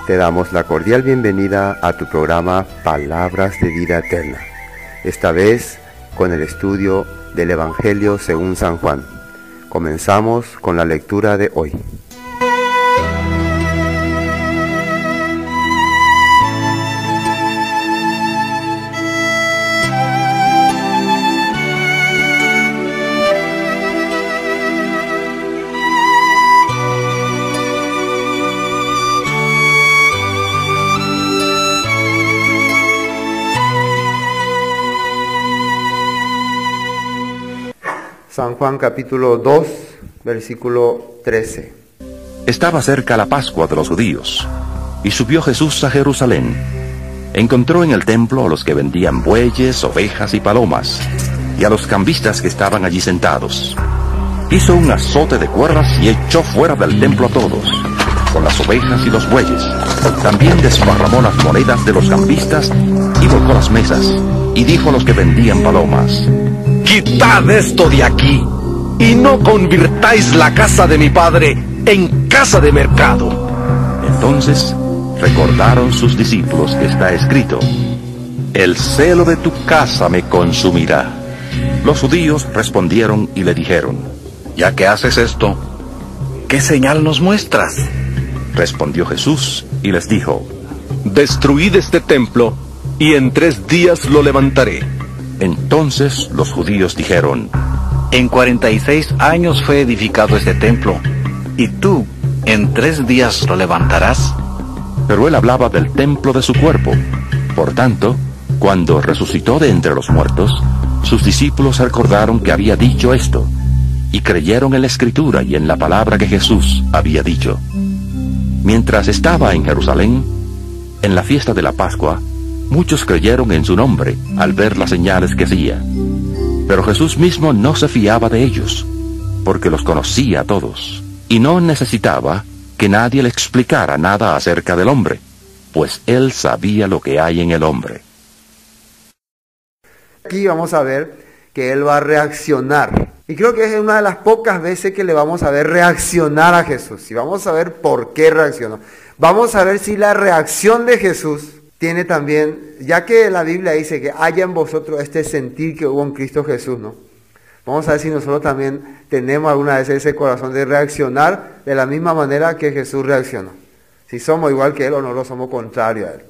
Te damos la cordial bienvenida a tu programa Palabras de Vida Eterna, esta vez con el estudio del Evangelio según San Juan. Comenzamos con la lectura de hoy. San Juan capítulo 2, versículo 13. Estaba cerca la Pascua de los judíos, y subió Jesús a Jerusalén. Encontró en el templo a los que vendían bueyes, ovejas y palomas, y a los cambistas que estaban allí sentados. Hizo un azote de cuerdas y echó fuera del templo a todos, con las ovejas y los bueyes. También desparramó las monedas de los cambistas y volcó las mesas, y dijo a los que vendían palomas: «Quitad esto de aquí, y no convirtáis la casa de mi padre en casa de mercado». Entonces recordaron sus discípulos que está escrito: «El celo de tu casa me consumirá». Los judíos respondieron y le dijeron: «Ya que haces esto, ¿qué señal nos muestras?» Respondió Jesús y les dijo: «Destruid este templo, y en 3 días lo levantaré». Entonces los judíos dijeron: En 46 años fue edificado este templo, y tú en 3 días lo levantarás. Pero él hablaba del templo de su cuerpo. Por tanto, cuando resucitó de entre los muertos, sus discípulos recordaron que había dicho esto, y creyeron en la Escritura y en la palabra que Jesús había dicho. Mientras estaba en Jerusalén, en la fiesta de la Pascua, muchos creyeron en su nombre al ver las señales que hacía. Pero Jesús mismo no se fiaba de ellos, porque los conocía a todos, y no necesitaba que nadie le explicara nada acerca del hombre, pues él sabía lo que hay en el hombre. Aquí vamos a ver que él va a reaccionar. Y creo que es una de las pocas veces que le vamos a ver reaccionar a Jesús. Y vamos a ver por qué reaccionó. Vamos a ver si la reacción de Jesús tiene también, ya que la Biblia dice que haya en vosotros este sentir que hubo en Cristo Jesús, ¿no? Vamos a ver si nosotros también tenemos alguna vez ese corazón de reaccionar de la misma manera que Jesús reaccionó. Si somos igual que Él o no lo somos contrario a Él.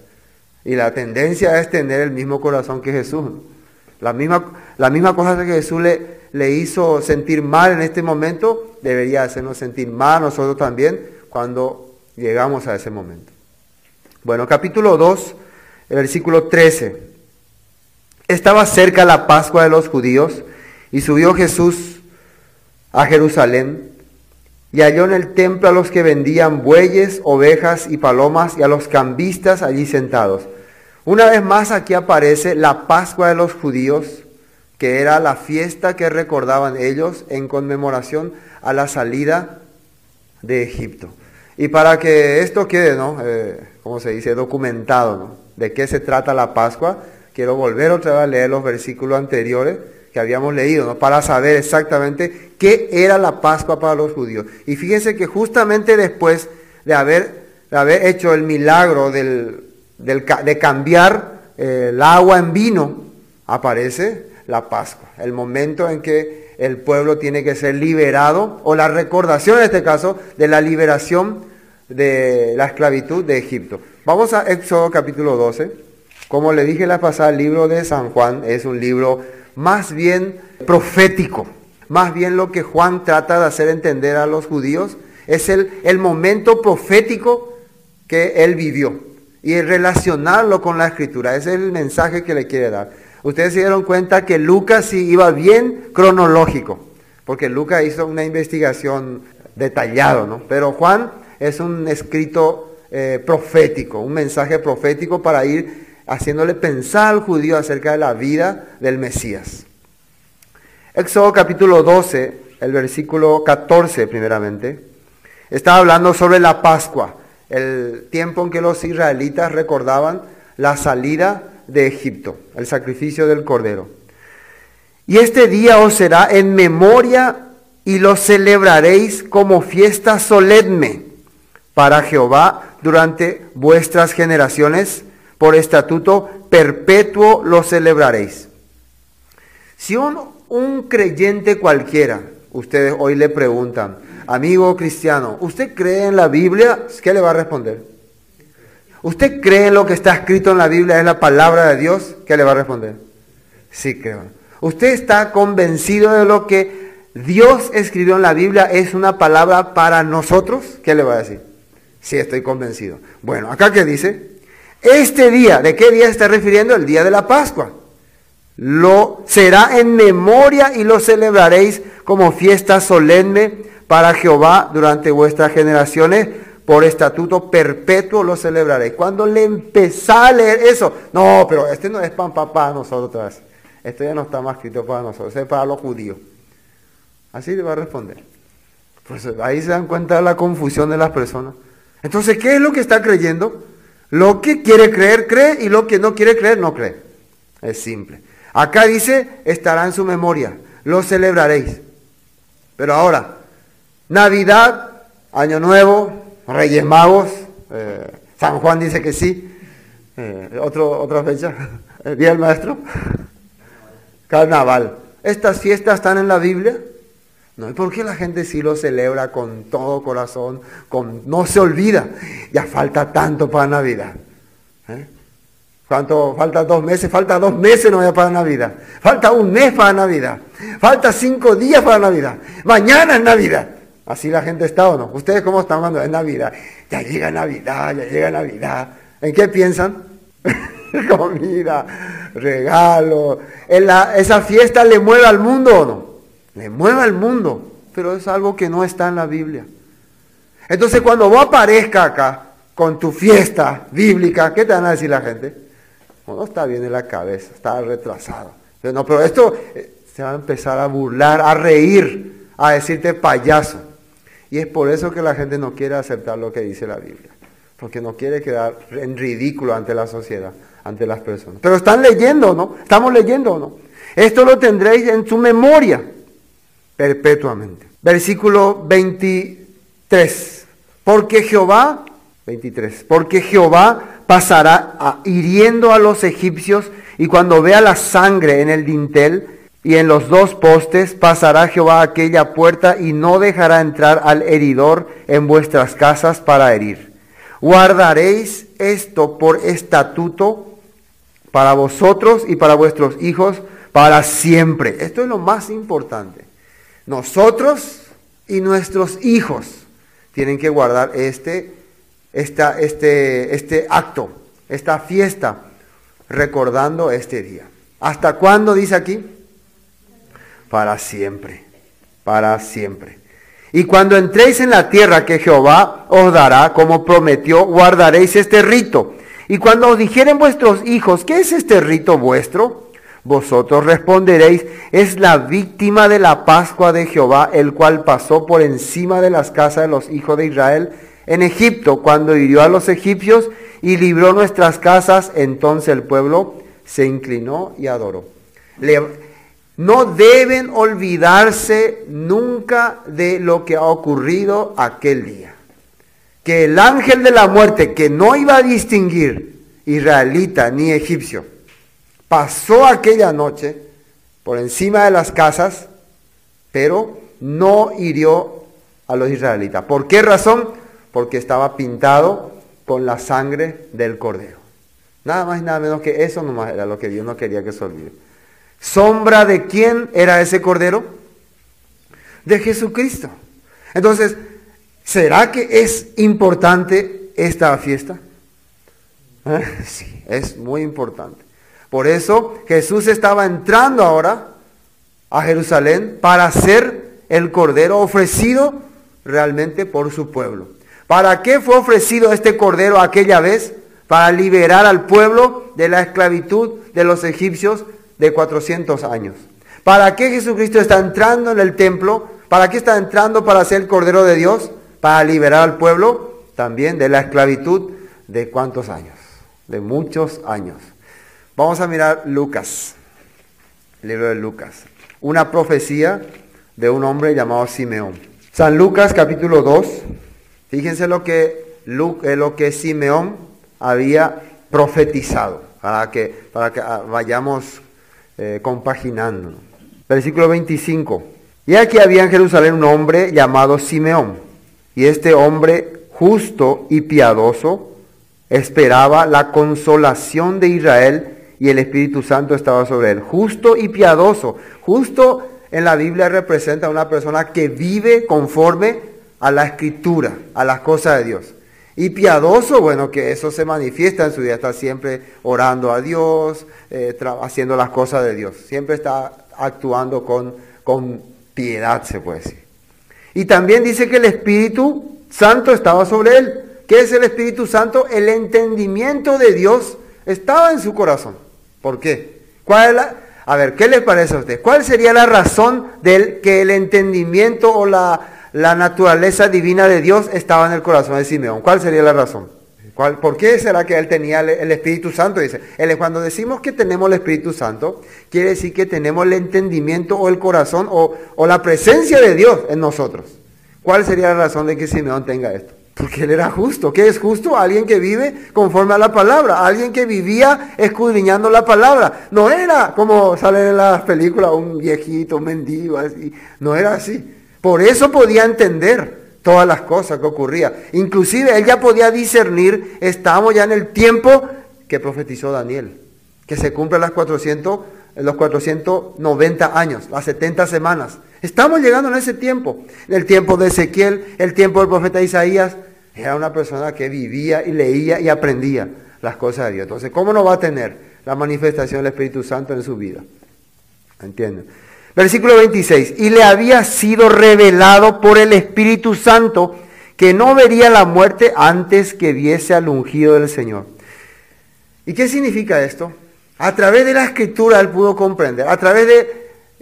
Y la tendencia es tener el mismo corazón que Jesús, ¿no? La misma cosa que Jesús le hizo sentir mal en este momento, debería hacernos sentir mal nosotros también cuando llegamos a ese momento. Bueno, capítulo 2, versículo 13. Estaba cerca la Pascua de los judíos, y subió Jesús a Jerusalén, y halló en el templo a los que vendían bueyes, ovejas y palomas, y a los cambistas allí sentados. Una vez más aquí aparece la Pascua de los judíos, que era la fiesta que recordaban ellos en conmemoración a la salida de Egipto. Y para que esto quede, ¿no? ¿Cómo se dice? Documentado, ¿no? De qué se trata la Pascua. Quiero volver otra vez a leer los versículos anteriores que habíamos leído, ¿no? Para saber exactamente qué era la Pascua para los judíos. Y fíjense que justamente después de haber hecho el milagro de cambiar el agua en vino, aparece la Pascua. El momento en que el pueblo tiene que ser liberado, o la recordación en este caso, de la liberación de la esclavitud de Egipto. Vamos a Éxodo capítulo 12. Como le dije la pasada, el libro de San Juan es un libro más bien profético. Más bien lo que Juan trata de hacer entender a los judíos es el momento profético que él vivió. Y relacionarlo con la Escritura. Ese es el mensaje que le quiere dar. Ustedes se dieron cuenta que Lucas sí iba bien cronológico, porque Lucas hizo una investigación detallada, ¿no? Pero Juan es un escrito profético, un mensaje profético para ir haciéndole pensar al judío acerca de la vida del Mesías. Éxodo capítulo 12, el versículo 14 primeramente, está hablando sobre la Pascua, el tiempo en que los israelitas recordaban la salida de Egipto, el sacrificio del cordero. Y este día os será en memoria y lo celebraréis como fiesta solemne para Jehová durante vuestras generaciones, por estatuto perpetuo lo celebraréis. Si un creyente cualquiera, ustedes hoy le preguntan, amigo cristiano, ¿usted cree en la Biblia? ¿Qué le va a responder? ¿Usted cree en lo que está escrito en la Biblia, es la palabra de Dios? ¿Qué le va a responder? Sí, creo. ¿Usted está convencido de lo que Dios escribió en la Biblia es una palabra para nosotros? ¿Qué le va a decir? Sí, estoy convencido. Bueno, acá ¿qué dice? Este día, ¿de qué día se está refiriendo? El día de la Pascua. Lo será en memoria y lo celebraréis como fiesta solemne para Jehová durante vuestras generaciones, por estatuto perpetuo lo celebraréis. Cuando le empezá a leer eso, no, pero este no es pan para nosotros, esto ya no está más escrito para nosotros, es para los judíos. Así le va a responder. Pues ahí se dan cuenta de la confusión de las personas. Entonces, ¿qué es lo que está creyendo? Lo que quiere creer, cree, y lo que no quiere creer, no cree. Es simple. Acá dice, estará en su memoria, lo celebraréis. Pero ahora, Navidad, Año Nuevo, Reyes Magos, San Juan dice que sí, otra fecha, el Día del Maestro, Carnaval. ¿Estas fiestas están en la Biblia? No, ¿y por qué la gente sí lo celebra con todo corazón? No se olvida, ya falta tanto para Navidad. ¿Cuánto? Falta 2 meses, falta 2 meses no para Navidad. Falta 1 mes para Navidad. Falta 5 días para Navidad. Mañana es Navidad. Así la gente está, ¿o no? ¿Ustedes cómo están cuando es Navidad? Ya llega Navidad, ya llega Navidad. ¿En qué piensan? Comida, regalo. ¿Esa fiesta le mueve al mundo o no? Le mueve al mundo, pero es algo que no está en la Biblia. Entonces cuando vos aparezcas acá con tu fiesta bíblica, ¿qué te van a decir la gente? No está bien en la cabeza, está retrasado. No, pero esto se va a empezar a burlar, a reír, a decirte payaso. Y es por eso que la gente no quiere aceptar lo que dice la Biblia. Porque no quiere quedar en ridículo ante la sociedad, ante las personas. Pero están leyendo, ¿no? Estamos leyendo, ¿no? Esto lo tendréis en su memoria perpetuamente. Versículo 23. Porque Jehová pasará hiriendo a los egipcios, y cuando vea la sangre en el dintel y en los 2 postes, pasará Jehová aquella puerta y no dejará entrar al heridor en vuestras casas para herir. Guardaréis esto por estatuto para vosotros y para vuestros hijos para siempre. Esto es lo más importante. Nosotros y nuestros hijos tienen que guardar este acto, esta fiesta, recordando este día. ¿Hasta cuándo dice aquí? Para siempre, para siempre. Y cuando entréis en la tierra que Jehová os dará, como prometió, guardaréis este rito. Y cuando os dijeren vuestros hijos, ¿qué es este rito vuestro? Vosotros responderéis, es la víctima de la Pascua de Jehová, el cual pasó por encima de las casas de los hijos de Israel en Egipto, cuando hirió a los egipcios y libró nuestras casas. Entonces el pueblo se inclinó y adoró. No deben olvidarse nunca de lo que ha ocurrido aquel día. Que el ángel de la muerte, que no iba a distinguir israelita ni egipcio, pasó aquella noche por encima de las casas, pero no hirió a los israelitas. ¿Por qué razón? Porque estaba pintado con la sangre del cordero. Nada más y nada menos que eso nomás era lo que Dios no quería que se olvide. ¿Sombra de quién era ese cordero? De Jesucristo. Entonces, ¿será que es importante esta fiesta? Sí, es muy importante. Por eso Jesús estaba entrando ahora a Jerusalén para ser el cordero ofrecido realmente por su pueblo. ¿Para qué fue ofrecido este cordero aquella vez? Para liberar al pueblo de la esclavitud de los egipcios de 400 años. ¿Para qué Jesucristo está entrando en el templo? ¿Para qué está entrando para ser el Cordero de Dios? Para liberar al pueblo también de la esclavitud de ¿cuántos años? De muchos años. Vamos a mirar Lucas, el libro de Lucas. Una profecía de un hombre llamado Simeón. San Lucas capítulo 2. Fíjense lo que lo que Simeón había profetizado, para que vayamos compaginando. Versículo 25. Y aquí había en Jerusalén un hombre llamado Simeón, y este hombre justo y piadoso esperaba la consolación de Israel, y el Espíritu Santo estaba sobre él. Justo y piadoso. Justo en la Biblia representa a una persona que vive conforme a la Escritura, a las cosas de Dios. Y piadoso, bueno, que eso se manifiesta en su vida, está siempre orando a Dios, haciendo las cosas de Dios. Siempre está actuando con piedad, se puede decir. Y también dice que el Espíritu Santo estaba sobre él. ¿Qué es el Espíritu Santo? El entendimiento de Dios estaba en su corazón. ¿Por qué? A ver, ¿qué les parece a ustedes? ¿Cuál sería la razón de que el entendimiento o la naturaleza divina de Dios estaba en el corazón de Simeón? ¿Cuál sería la razón? ¿Por qué será que él tenía el Espíritu Santo? Dice, cuando decimos que tenemos el Espíritu Santo, quiere decir que tenemos el entendimiento o el corazón o la presencia de Dios en nosotros. ¿Cuál sería la razón de que Simeón tenga esto? Porque él era justo. ¿Qué es justo? Alguien que vive conforme a la palabra. Alguien que vivía escudriñando la palabra. No era como sale en las películas, un viejito, un mendigo, así. No era así. Por eso podía entender todas las cosas que ocurrían. Inclusive él ya podía discernir, estamos ya en el tiempo que profetizó Daniel. Que se cumplen los 490 años, las 70 semanas. Estamos llegando en ese tiempo. En el tiempo de Ezequiel, el tiempo del profeta Isaías. Era una persona que vivía y leía y aprendía las cosas de Dios. Entonces, ¿cómo no va a tener la manifestación del Espíritu Santo en su vida? ¿Entienden? Versículo 26. Y le había sido revelado por el Espíritu Santo que no vería la muerte antes que viese al ungido del Señor. ¿Y qué significa esto? A través de la Escritura él pudo comprender.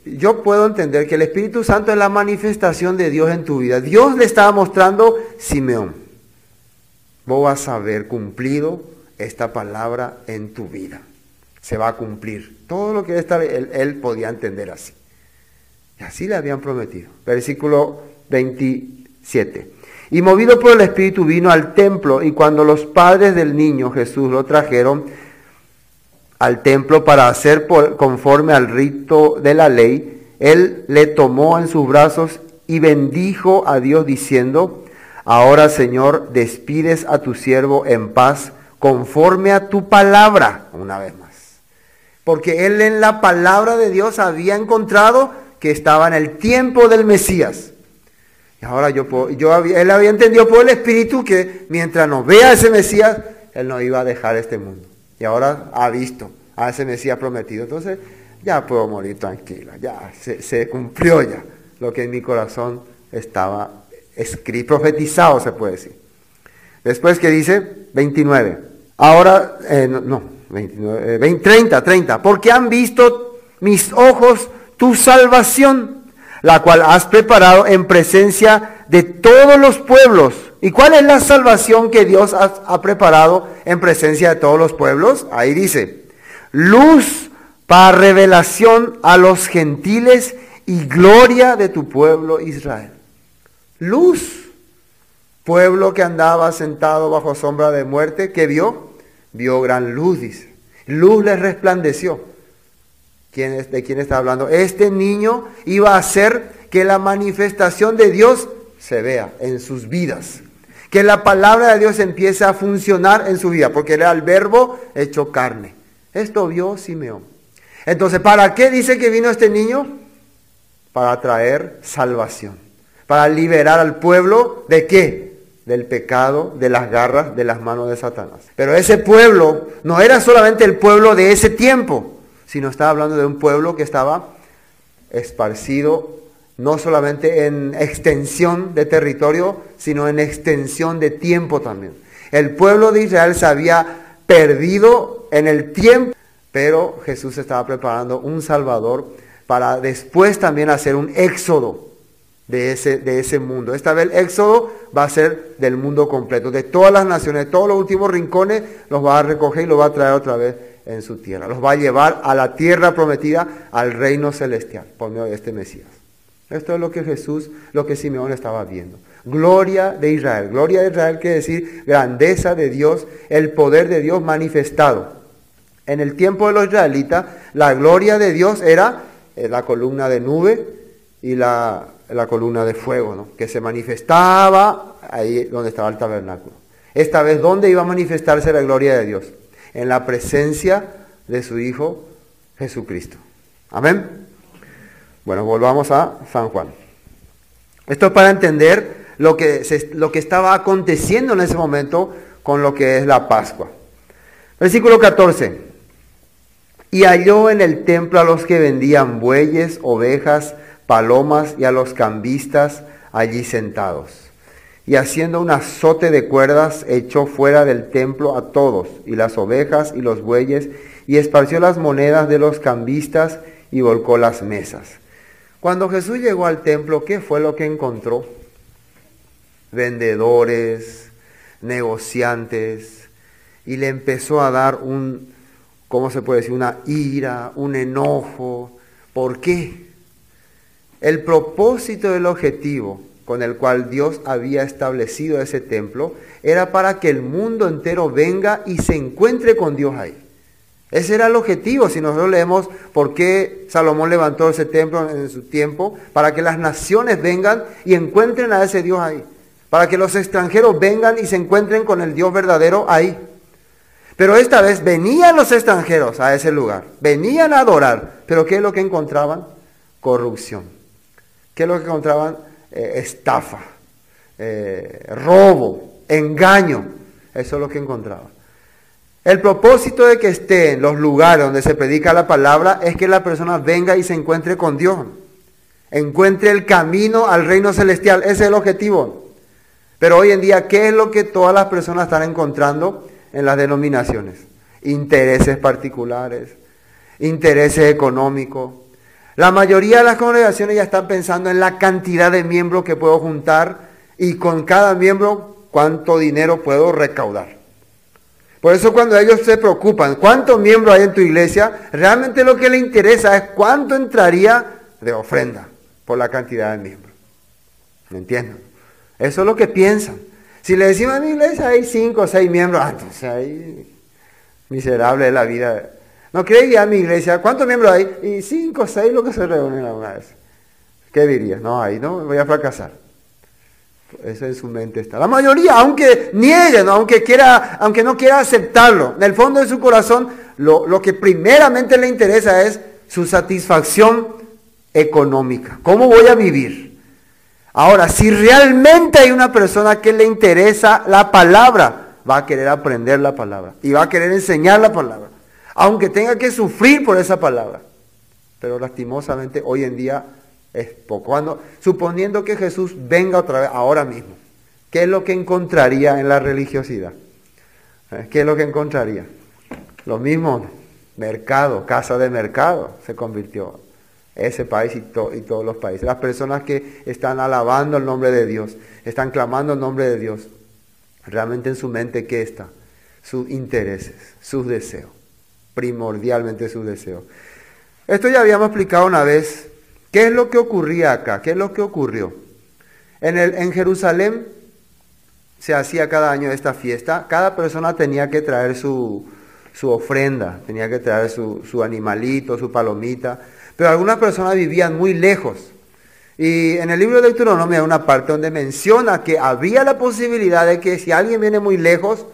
Yo puedo entender que el Espíritu Santo es la manifestación de Dios en tu vida. Dios le estaba mostrando, Simeón, vos vas a ver cumplido esta palabra en tu vida. Se va a cumplir. Todo lo que él podía entender así. Y así le habían prometido. Versículo 27. Y movido por el Espíritu vino al templo, y cuando los padres del niño Jesús lo trajeron al templo para hacer conforme al rito de la ley, él le tomó en sus brazos y bendijo a Dios diciendo, ahora, Señor, despides a tu siervo en paz conforme a tu palabra, una vez más. Porque él en la palabra de Dios había encontrado que estaba en el tiempo del Mesías. Y ahora él había entendido por el Espíritu que mientras no vea a ese Mesías, él no iba a dejar este mundo. Y ahora ha visto a ese Mesías prometido. Entonces, ya puedo morir tranquila. Ya se cumplió ya lo que en mi corazón estaba escrito, profetizado, se puede decir. Después que dice 29. Ahora, 30. Porque han visto mis ojos tu salvación, la cual has preparado en presencia de todos los pueblos. ¿Y cuál es la salvación que Dios ha preparado en presencia de todos los pueblos? Ahí dice, luz para revelación a los gentiles y gloria de tu pueblo Israel. Luz, pueblo que andaba sentado bajo sombra de muerte, ¿qué vio? Vio gran luz, dice. Luz les resplandeció. ¿De quién está hablando? Este niño iba a hacer que la manifestación de Dios se vea en sus vidas. Que la palabra de Dios empiece a funcionar en su vida, porque era el verbo hecho carne. Esto vio Simeón. Entonces, ¿para qué dice que vino este niño? Para traer salvación. Para liberar al pueblo, ¿de qué? Del pecado, de las garras, de las manos de Satanás. Pero ese pueblo no era solamente el pueblo de ese tiempo, sino estaba hablando de un pueblo que estaba esparcido no solamente en extensión de territorio, sino en extensión de tiempo también. El pueblo de Israel se había perdido en el tiempo, pero Jesús estaba preparando un Salvador para después también hacer un éxodo de ese mundo. Esta vez el éxodo va a ser del mundo completo, de todas las naciones, de todos los últimos rincones, los va a recoger y los va a traer otra vez en su tierra. Los va a llevar a la tierra prometida, al reino celestial, por medio de este Mesías. Esto es lo que Simeón estaba viendo. Gloria de Israel. Gloria de Israel quiere decir grandeza de Dios, el poder de Dios manifestado. En el tiempo de los israelitas, la gloria de Dios era la columna de nube y la columna de fuego, ¿no? Que se manifestaba ahí donde estaba el tabernáculo. Esta vez, ¿dónde iba a manifestarse la gloria de Dios? En la presencia de su Hijo Jesucristo. Amén. Bueno, volvamos a San Juan. Esto es para entender lo que estaba aconteciendo en ese momento con lo que es la Pascua. Versículo 14. Y halló en el templo a los que vendían bueyes, ovejas, palomas y a los cambistas allí sentados. Y haciendo un azote de cuerdas, echó fuera del templo a todos, y las ovejas y los bueyes, y esparció las monedas de los cambistas y volcó las mesas. Cuando Jesús llegó al templo, ¿qué fue lo que encontró? Vendedores, negociantes, y le empezó a dar ¿cómo se puede decir? Una ira, un enojo. ¿Por qué? El propósito del objetivo con el cual Dios había establecido ese templo era para que el mundo entero venga y se encuentre con Dios ahí. Ese era el objetivo. Si nosotros leemos por qué Salomón levantó ese templo en su tiempo, para que las naciones vengan y encuentren a ese Dios ahí. Para que los extranjeros vengan y se encuentren con el Dios verdadero ahí. Pero esta vez venían los extranjeros a ese lugar, venían a adorar, pero ¿qué es lo que encontraban? Corrupción. ¿Qué es lo que encontraban? Estafa, robo, engaño. Eso es lo que encontraban. El propósito de que esté en los lugares donde se predica la palabra es que la persona venga y se encuentre con Dios, encuentre el camino al reino celestial. Ese es el objetivo. Pero hoy en día, ¿qué es lo que todas las personas están encontrando en las denominaciones? Intereses particulares, intereses económicos. La mayoría de las congregaciones ya están pensando en la cantidad de miembros que puedo juntar y con cada miembro cuánto dinero puedo recaudar. Por eso cuando ellos se preocupan, ¿cuántos miembros hay en tu iglesia? Realmente lo que les interesa es cuánto entraría de ofrenda por la cantidad de miembros. ¿Me entienden? Eso es lo que piensan. Si le decimos a mi iglesia hay 5 o 6 miembros, entonces ahí miserable es la vida. No creía a mi iglesia, ¿cuántos miembros hay? Y 5 o 6 lo que se reúnen alguna vez. ¿Qué dirías? No, ahí no voy a fracasar. Eso en su mente está. La mayoría, aunque nieguen, aunque no quiera aceptarlo, en el fondo de su corazón, lo que primeramente le interesa es su satisfacción económica. ¿Cómo voy a vivir? Ahora, si realmente hay una persona que le interesa la palabra, va a querer aprender la palabra y va a querer enseñar la palabra, aunque tenga que sufrir por esa palabra. Pero lastimosamente hoy en día es poco. Suponiendo que Jesús venga otra vez ahora mismo, ¿qué es lo que encontraría en la religiosidad? ¿Qué es lo que encontraría? Lo mismo, mercado, casa de mercado se convirtió ese país y todos los países. Las personas que están alabando el nombre de Dios, están clamando el nombre de Dios, realmente en su mente, ¿qué está? Sus intereses, sus deseos, primordialmente sus deseos. Esto ya habíamos explicado una vez. ¿Qué es lo que ocurría acá? ¿Qué es lo que ocurrió? En Jerusalén se hacía cada año esta fiesta. Cada persona tenía que traer su ofrenda, tenía que traer su animalito, su palomita. Pero algunas personas vivían muy lejos. Y en el libro de Deuteronomio hay una parte donde menciona que había la posibilidad de que si alguien viene muy lejos,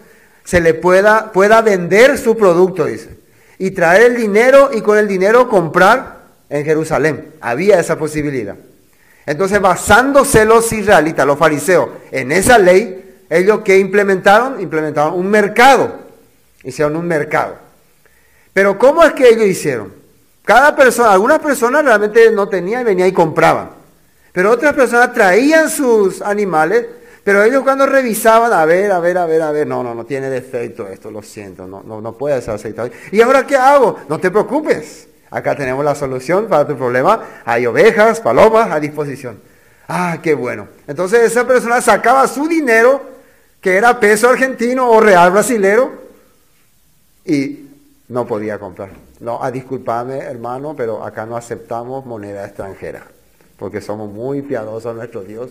se le pueda vender su producto, dice. Y traer el dinero y con el dinero comprar en Jerusalén. Había esa posibilidad. Entonces, basándose los israelitas, los fariseos, en esa ley, ellos ¿qué implementaron? Implementaron un mercado. Hicieron un mercado. Pero ¿cómo es que ellos hicieron? Cada persona, algunas personas realmente no tenían, venían y compraban. Pero otras personas traían sus animales, pero ellos cuando revisaban, a ver, no tiene defecto esto, lo siento, no puede ser aceitado. ¿Y ahora qué hago? No te preocupes. Acá tenemos la solución para tu problema. Hay ovejas, palomas a disposición. Ah, qué bueno. Entonces esa persona sacaba su dinero, que era peso argentino o real brasilero, y no podía comprar. No, discúlpame hermano, pero acá no aceptamos moneda extranjera, porque somos muy piadosos a nuestro Dios.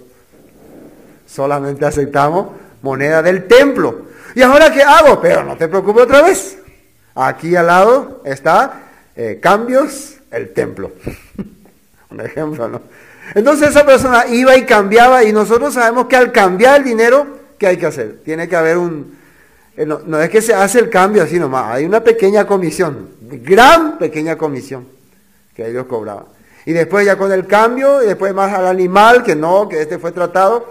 solamente aceptamos moneda del templo. ¿Y ahora qué hago? Pero no te preocupes otra vez. Aquí al lado está Cambios, el templo. Un ejemplo, ¿no? Entonces esa persona iba y cambiaba, y nosotros sabemos que al cambiar el dinero, ¿qué hay que hacer? Tiene que haber no es que se hace el cambio así nomás, hay una pequeña comisión, gran pequeña comisión que ellos cobraban. Y después ya con el cambio, y después más al animal, que este fue tratado,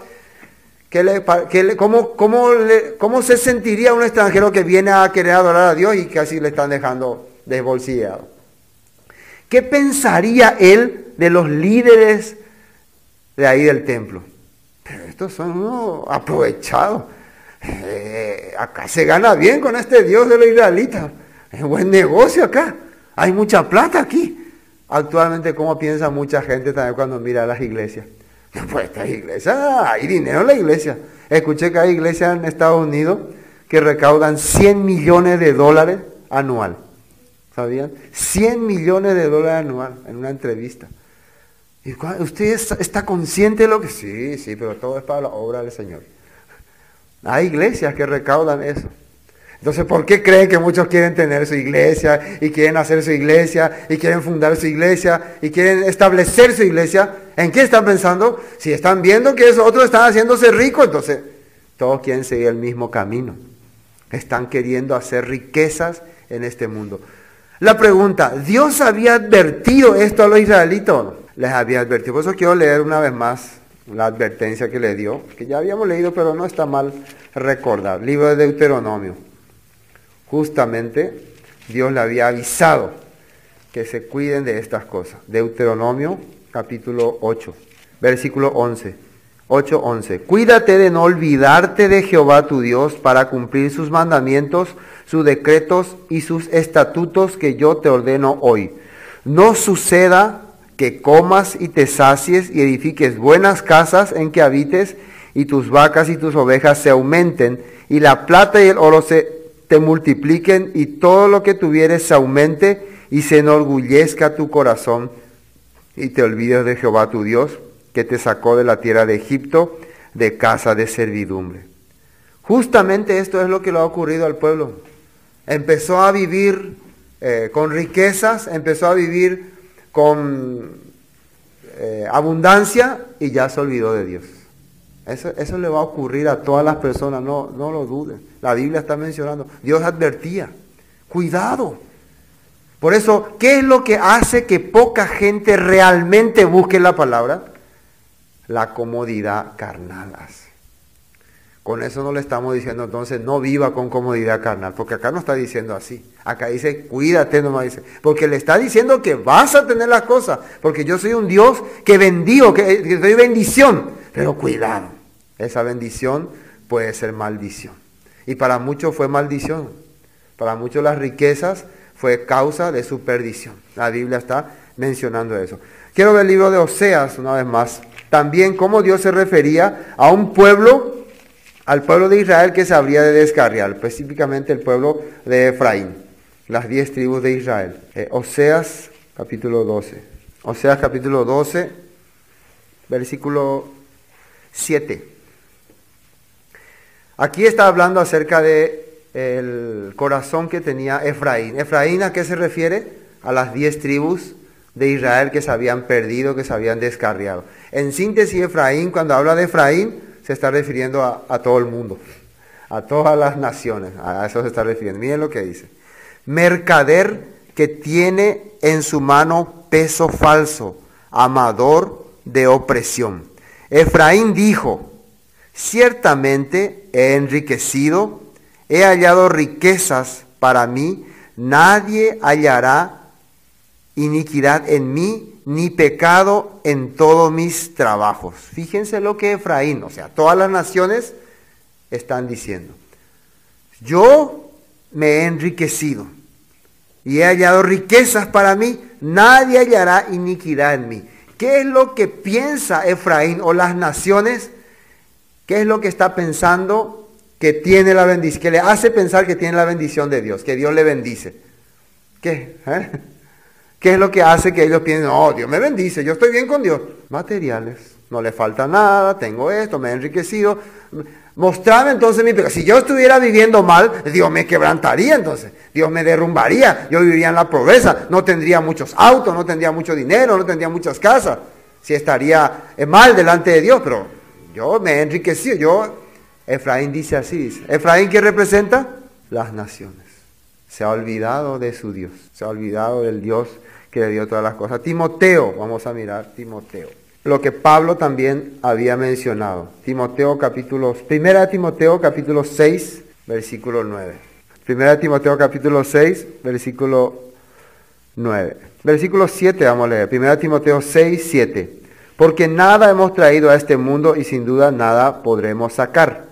¿cómo se sentiría un extranjero que viene a querer adorar a Dios y que así le están dejando desbolsillado? ¿Qué pensaría él de los líderes de ahí del templo? Pero estos son unos aprovechados. Acá se gana bien con este Dios de los israelitas. Es buen negocio acá. Hay mucha plata aquí. Actualmente, ¿cómo piensa mucha gente también cuando mira a las iglesias? Pues esta iglesia, hay dinero en la iglesia. Escuché que hay iglesias en Estados Unidos que recaudan $100 millones anual. ¿Sabían? $100 millones anual en una entrevista. ¿Y usted está consciente de lo que? Sí, pero todo es para la obra del Señor. Hay iglesias que recaudan eso. Entonces, ¿por qué creen que muchos quieren tener su iglesia y quieren hacer su iglesia y quieren fundar su iglesia y quieren establecer su iglesia? ¿En qué están pensando? Si están viendo que esos otros están haciéndose ricos, entonces todos quieren seguir el mismo camino. Están queriendo hacer riquezas en este mundo. La pregunta, ¿Dios había advertido esto a los israelitas o no? Les había advertido. Por eso quiero leer una vez más la advertencia que le dio, que ya habíamos leído, pero no está mal recordar. Libro de Deuteronomio. Justamente Dios le había avisado que se cuiden de estas cosas. Deuteronomio capítulo 8, versículo 11. 8:11. Cuídate de no olvidarte de Jehová tu Dios para cumplir sus mandamientos, sus decretos y sus estatutos que yo te ordeno hoy. No suceda que comas y te sacies y edifiques buenas casas en que habites, y tus vacas y tus ovejas se aumenten, y la plata y el oro te multipliquen, y todo lo que tuvieres se aumente, y se enorgullezca tu corazón, y te olvides de Jehová tu Dios, que te sacó de la tierra de Egipto, de casa de servidumbre. Justamente esto es lo que le ha ocurrido al pueblo. Empezó a vivir con riquezas, empezó a vivir con abundancia, y ya se olvidó de Dios. Eso le va a ocurrir a todas las personas, no lo duden. La Biblia está mencionando, Dios advertía, cuidado. Por eso, ¿qué es lo que hace que poca gente realmente busque la palabra? La comodidad carnal hace. Con eso no le estamos diciendo entonces no viva con comodidad carnal, porque acá no está diciendo así. Acá dice cuídate, nomás dice, porque le está diciendo que vas a tener las cosas, porque yo soy un Dios que bendigo, que doy bendición, pero cuidado, esa bendición puede ser maldición. Y para muchos fue maldición, para muchos las riquezas fue causa de su perdición. La Biblia está mencionando eso. Quiero ver el libro de Oseas una vez más. También cómo Dios se refería a un pueblo, al pueblo de Israel que se habría de descarriar, específicamente el pueblo de Efraín, las 10 tribus de Israel. Oseas capítulo 12. Oseas capítulo 12, versículo 7. Aquí está hablando acerca de el corazón que tenía Efraín. ¿Efraín a qué se refiere? A las 10 tribus de Israel que se habían perdido, que se habían descarriado. En síntesis, Efraín, cuando habla de Efraín, se está refiriendo a todo el mundo, a todas las naciones, a eso se está refiriendo. Miren lo que dice. Mercader que tiene en su mano peso falso, amador de opresión. Efraín dijo, ciertamente he enriquecido, he hallado riquezas para mí, nadie hallará iniquidad en mí, ni pecado en todos mis trabajos. Fíjense lo que Efraín, o sea, todas las naciones están diciendo. Yo me he enriquecido y he hallado riquezas para mí, nadie hallará iniquidad en mí. ¿Qué es lo que piensa Efraín o las naciones? ¿Qué es lo que está pensando que tiene la bendición, que le hace pensar que tiene la bendición de Dios, que Dios le bendice? ¿Qué? ¿Qué es lo que hace que ellos piensen, oh, Dios me bendice, yo estoy bien con Dios? Materiales, no le falta nada, tengo esto, me he enriquecido. Mostrame entonces mi pecado. Si yo estuviera viviendo mal, Dios me quebrantaría entonces, Dios me derrumbaría, yo viviría en la pobreza, no tendría muchos autos, no tendría mucho dinero, no tendría muchas casas. Sí estaría mal delante de Dios, pero yo me he enriquecido. Efraín dice así, dice. ¿Efraín qué representa? Las naciones. Se ha olvidado de su Dios, se ha olvidado del Dios que le dio todas las cosas. Timoteo, vamos a mirar Timoteo. Lo que Pablo también había mencionado. Primera de Timoteo capítulo 6, versículo 9. Primera de Timoteo capítulo 6, versículo 9. Versículo 7 vamos a leer. Primera de Timoteo 6, 7. Porque nada hemos traído a este mundo y sin duda nada podremos sacar.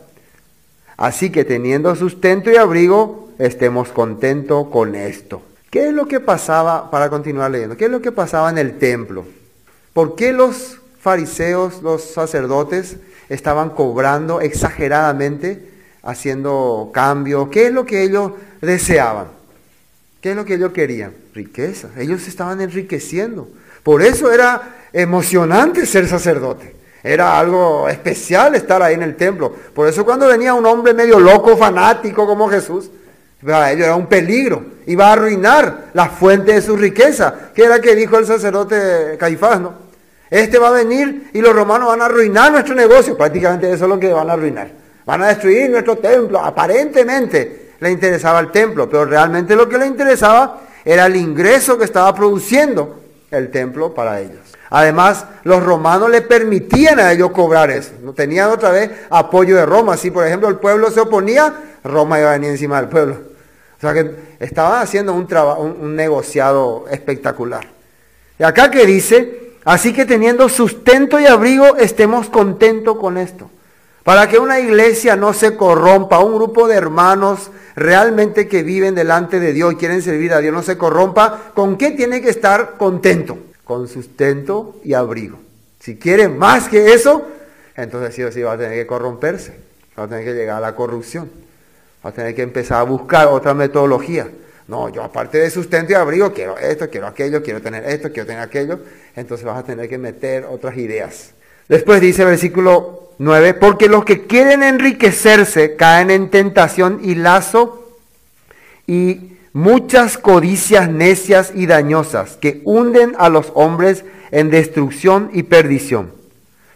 Así que teniendo sustento y abrigo, estemos contentos con esto. ¿Qué es lo que pasaba, para continuar leyendo, qué es lo que pasaba en el templo? ¿Por qué los fariseos, los sacerdotes, estaban cobrando exageradamente, haciendo cambios? ¿Qué es lo que ellos deseaban? ¿Qué es lo que ellos querían? Riqueza. Ellos se estaban enriqueciendo. Por eso era emocionante ser sacerdote. Era algo especial estar ahí en el templo. Por eso cuando venía un hombre medio loco, fanático como Jesús, para ellos era un peligro. Iba a arruinar la fuente de su riqueza. ¿Qué era que dijo el sacerdote Caifás, no? Este va a venir y los romanos van a arruinar nuestro negocio. Prácticamente eso es lo que van a arruinar. Van a destruir nuestro templo. Aparentemente le interesaba el templo, pero realmente lo que le interesaba era el ingreso que estaba produciendo el templo para ellos. Además, los romanos le permitían a ellos cobrar eso. No tenían otra vez apoyo de Roma. Si, por ejemplo, el pueblo se oponía, Roma iba a venir encima del pueblo. O sea que estaban haciendo un negociado espectacular. Y acá que dice, así que teniendo sustento y abrigo, estemos contentos con esto. Para que una iglesia no se corrompa, un grupo de hermanos realmente que viven delante de Dios y quieren servir a Dios, no se corrompa, ¿con qué tiene que estar contento? Con sustento y abrigo. Si quiere más que eso, entonces sí o sí va a tener que corromperse, va a tener que llegar a la corrupción, va a tener que empezar a buscar otra metodología. No, yo aparte de sustento y abrigo, quiero esto, quiero aquello, quiero tener esto, quiero tener aquello, entonces vas a tener que meter otras ideas. Después dice versículo 9, porque los que quieren enriquecerse caen en tentación y lazo y muchas codicias necias y dañosas que hunden a los hombres en destrucción y perdición.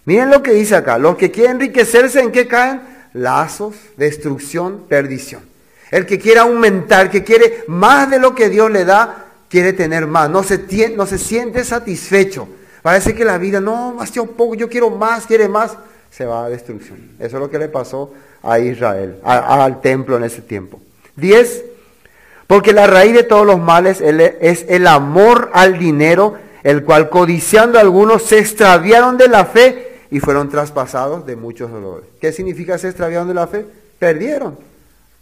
Miren lo que dice acá, los que quieren enriquecerse, ¿en qué caen? Lazos, destrucción, perdición. El que quiere aumentar, que quiere más de lo que Dios le da, quiere tener más, no se siente satisfecho. Parece que la vida, no, demasiado poco, yo quiero más, quiere más, se va a destrucción. Eso es lo que le pasó a Israel, al templo en ese tiempo. 10. Porque la raíz de todos los males es el amor al dinero, el cual codiciando algunos se extraviaron de la fe y fueron traspasados de muchos dolores. ¿Qué significa se extraviaron de la fe? Perdieron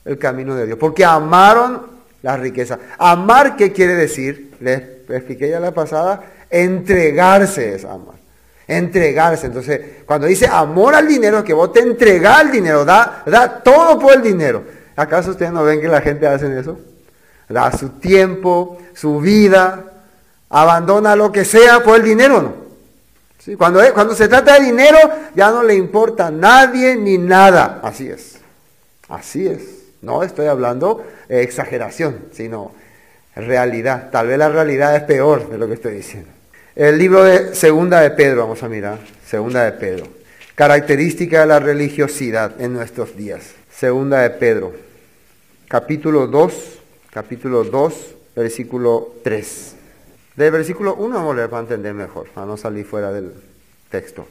el camino de Dios, porque amaron la riqueza. Amar, ¿qué quiere decir? Les expliqué ya la pasada, entregarse es amar. Entregarse. Entonces, cuando dice amor al dinero, que vos te entregás al dinero, da todo por el dinero. ¿Acaso ustedes no ven que la gente hace eso? Da su tiempo, su vida, abandona lo que sea por el dinero, ¿no? ¿Sí? Cuando se trata de dinero, ya no le importa a nadie ni nada. Así es. Así es. No estoy hablando exageración, sino realidad. Tal vez la realidad es peor de lo que estoy diciendo. El libro de Segunda de Pedro, vamos a mirar. Segunda de Pedro. Característica de la religiosidad en nuestros días. Segunda de Pedro. Capítulo 2, versículo 3. Del versículo 1 vamos a leer para entender mejor, para no salir fuera del texto.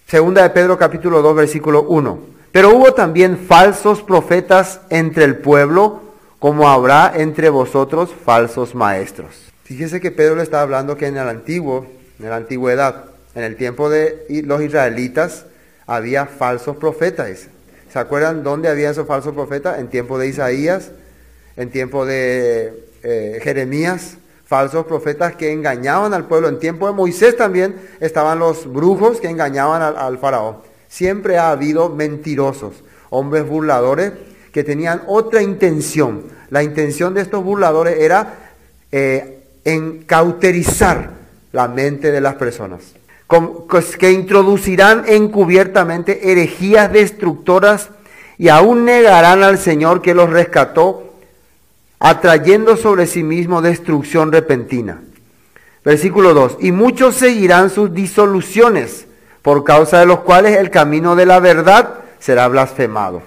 Segunda de Pedro, capítulo 2, versículo 1. Pero hubo también falsos profetas entre el pueblo, como habrá entre vosotros falsos maestros. Fíjese que Pedro le está hablando que en la antigüedad, en el tiempo de los israelitas, había falsos profetas. ¿Se acuerdan dónde había esos falsos profetas? En tiempo de Isaías, en tiempo de Jeremías, falsos profetas que engañaban al pueblo. En tiempo de Moisés también estaban los brujos que engañaban al faraón. Siempre ha habido mentirosos, hombres burladores que tenían otra intención. La intención de estos burladores era en cauterizar la mente de las personas, que introducirán encubiertamente herejías destructoras y aún negarán al Señor que los rescató, atrayendo sobre sí mismo destrucción repentina. Versículo 2, y muchos seguirán sus disoluciones, por causa de los cuales el camino de la verdad será blasfemado.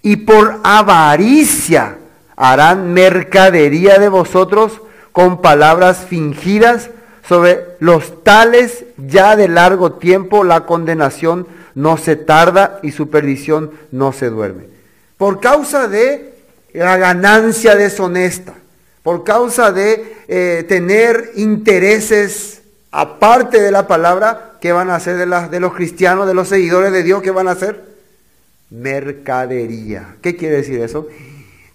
Y por avaricia harán mercadería de vosotros con palabras fingidas. Sobre los tales ya de largo tiempo la condenación no se tarda y su perdición no se duerme. Por causa de la ganancia deshonesta, por causa de tener intereses aparte de la palabra, ¿qué van a hacer de los cristianos, de los seguidores de Dios? ¿Qué van a hacer? Mercadería. ¿Qué quiere decir eso?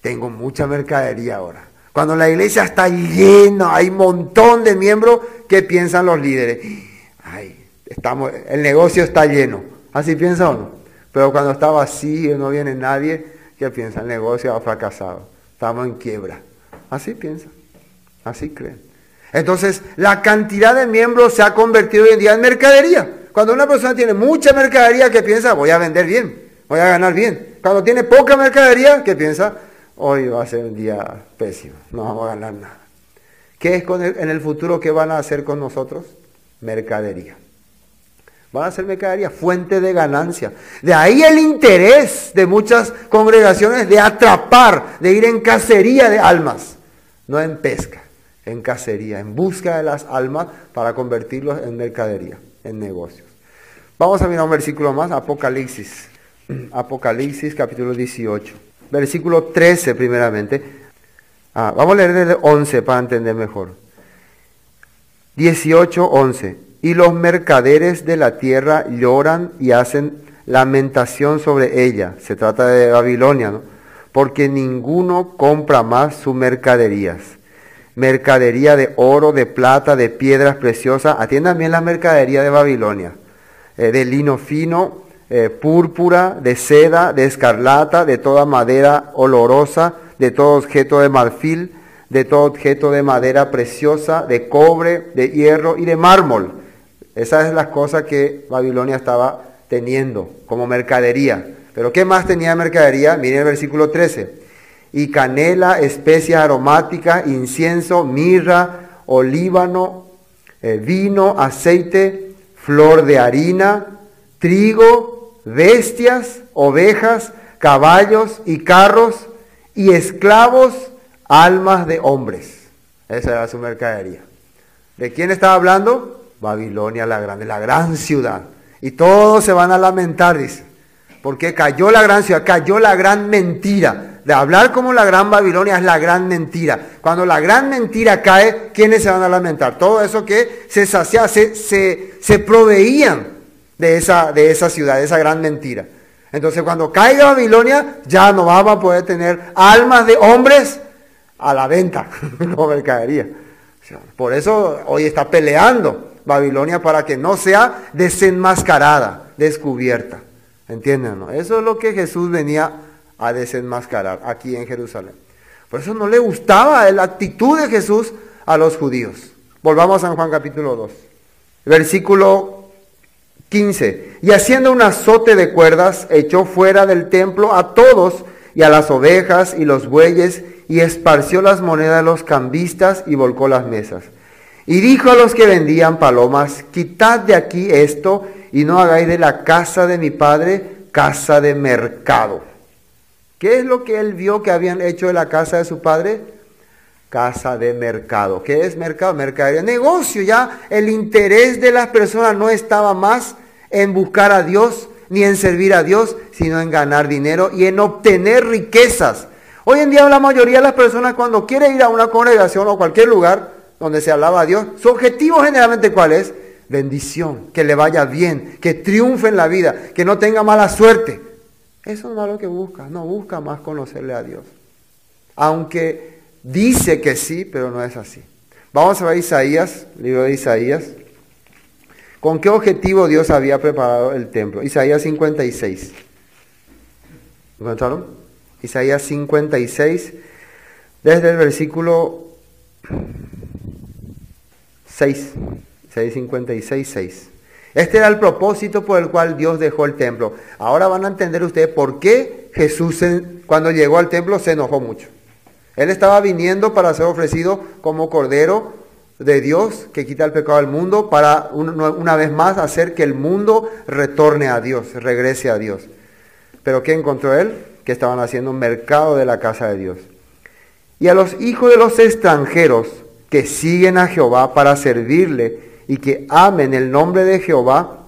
Tengo mucha mercadería ahora. Cuando la iglesia está llena, hay un montón de miembros, ¿qué piensan los líderes? Ay, el negocio está lleno. ¿Así piensa o no? Pero cuando está vacío, no viene nadie, ¿qué piensa? El negocio ha fracasado. Estamos en quiebra. Así piensan. Así creen. Entonces, la cantidad de miembros se ha convertido hoy en día en mercadería. Cuando una persona tiene mucha mercadería, ¿qué piensa? Voy a vender bien, voy a ganar bien. Cuando tiene poca mercadería, ¿qué piensa? Hoy va a ser un día pésimo, no vamos a ganar nada. ¿Qué es en el futuro? ¿Qué van a hacer con nosotros? Mercadería. Van a ser mercadería, fuente de ganancia. De ahí el interés de muchas congregaciones de atrapar, de ir en cacería de almas. No en pesca, en cacería, en busca de las almas para convertirlos en mercadería, en negocios. Vamos a mirar un versículo más, Apocalipsis. Apocalipsis capítulo 18. Versículo 13 primeramente. Vamos a leer desde 11 para entender mejor. 18, 11. Y los mercaderes de la tierra lloran y hacen lamentación sobre ella. Se trata de Babilonia, ¿no? Porque ninguno compra más sus mercaderías. Mercadería de oro, de plata, de piedras preciosas. Atiendan bien la mercadería de Babilonia. De lino fino, púrpura, de seda, de escarlata, de toda madera olorosa, de todo objeto de marfil, de todo objeto de madera preciosa, de cobre, de hierro y de mármol. Esas son las cosas que Babilonia estaba teniendo como mercadería. Pero ¿qué más tenía de mercadería? Miren el versículo 13. Y canela, especias aromáticas, incienso, mirra, olíbano, vino, aceite, flor de harina, trigo, bestias, ovejas, caballos y carros, y esclavos, almas de hombres. Esa era su mercadería. ¿De quién estaba hablando? Babilonia la grande, la gran ciudad. Y todos se van a lamentar, dice. Porque cayó la gran ciudad, cayó la gran mentira. De hablar como la gran Babilonia es la gran mentira. Cuando la gran mentira cae, ¿quiénes se van a lamentar? Todo eso que se saciaba, se proveían de esa ciudad, de esa gran mentira. Entonces cuando caiga Babilonia, ya no vamos a poder tener almas de hombres a la venta como mercadería. Por eso hoy está peleando Babilonia para que no sea desenmascarada, descubierta. ¿Entienden? ¿No? Eso es lo que Jesús venía a desenmascarar aquí en Jerusalén. Por eso no le gustaba la actitud de Jesús a los judíos. Volvamos a San Juan capítulo 2. Versículo 15. Y haciendo un azote de cuerdas, echó fuera del templo a todos y a las ovejas y los bueyes, y esparció las monedas de los cambistas y volcó las mesas. Y dijo a los que vendían palomas: quitad de aquí esto y no hagáis de la casa de mi padre casa de mercado. ¿Qué es lo que él vio que habían hecho de la casa de su padre? Casa de mercado. ¿Qué es mercado? Mercadería, negocio. Ya el interés de las personas no estaba más en buscar a Dios ni en servir a Dios, sino en ganar dinero y en obtener riquezas. Hoy en día la mayoría de las personas, cuando quiere ir a una congregación o cualquier lugar donde se hablaba a Dios, su objetivo generalmente ¿cuál es? Bendición, que le vaya bien, que triunfe en la vida, que no tenga mala suerte. Eso no es lo que busca, no busca más conocerle a Dios. Aunque dice que sí, pero no es así. Vamos a ver Isaías, libro de Isaías. ¿Con qué objetivo Dios había preparado el templo? Isaías 56. ¿Encontraron? Isaías 56, desde el versículo 6:56, 6. Este era el propósito por el cual Dios dejó el templo. Ahora van a entender ustedes por qué Jesús cuando llegó al templo se enojó mucho. Él estaba viniendo para ser ofrecido como Cordero de Dios que quita el pecado del mundo, para una vez más hacer que el mundo retorne a Dios, regrese a Dios. Pero ¿qué encontró él? Que estaban haciendo un mercado de la casa de Dios. Y a los hijos de los extranjeros que siguen a Jehová para servirle y que amen el nombre de Jehová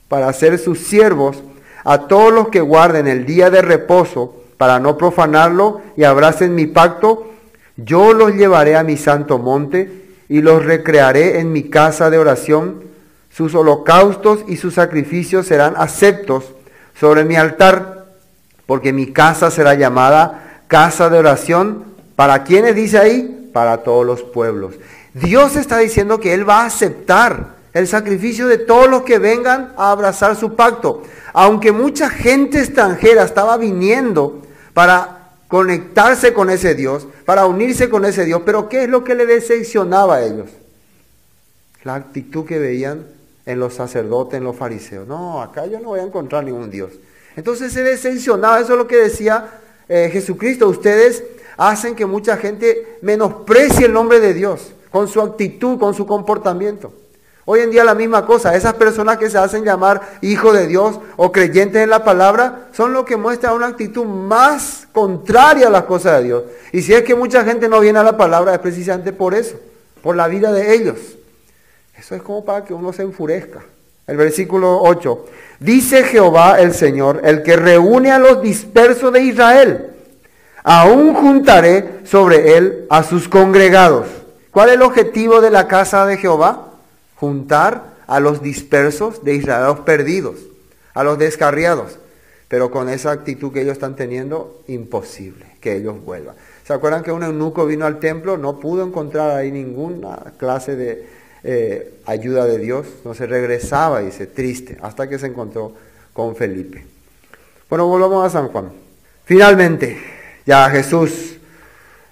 para ser sus siervos, a todos los que guarden el día de reposo para no profanarlo y abracen mi pacto, yo los llevaré a mi santo monte y los recrearé en mi casa de oración. Sus holocaustos y sus sacrificios serán aceptos sobre mi altar, porque mi casa será llamada casa de oración. ¿Para quiénes dice ahí? Para todos los pueblos. Dios está diciendo que Él va a aceptar el sacrificio de todos los que vengan a abrazar su pacto. Aunque mucha gente extranjera estaba viniendo para conectarse con ese Dios, para unirse con ese Dios, pero ¿qué es lo que le decepcionaba a ellos? La actitud que veían en los sacerdotes, en los fariseos. No, acá yo no voy a encontrar ningún Dios. Entonces se decepcionaba, eso es lo que decía Jesucristo. Ustedes hacen que mucha gente menosprecie el nombre de Dios con su actitud, con su comportamiento. Hoy en día la misma cosa, esas personas que se hacen llamar hijos de Dios o creyentes en la palabra, son los que muestran una actitud más contraria a las cosas de Dios. Y si es que mucha gente no viene a la palabra, es precisamente por eso, por la vida de ellos. Eso es como para que uno se enfurezca. El versículo 8, dice Jehová el Señor, el que reúne a los dispersos de Israel, aún juntaré sobre él a sus congregados. ¿Cuál es el objetivo de la casa de Jehová? Juntar a los dispersos de Israel, a los perdidos, a los descarriados. Pero con esa actitud que ellos están teniendo, imposible que ellos vuelvan. ¿Se acuerdan que un eunuco vino al templo? No pudo encontrar ahí ninguna clase de ayuda de Dios. No se regresaba, dice, triste, hasta que se encontró con Felipe. Bueno, volvamos a San Juan. Finalmente, ya Jesús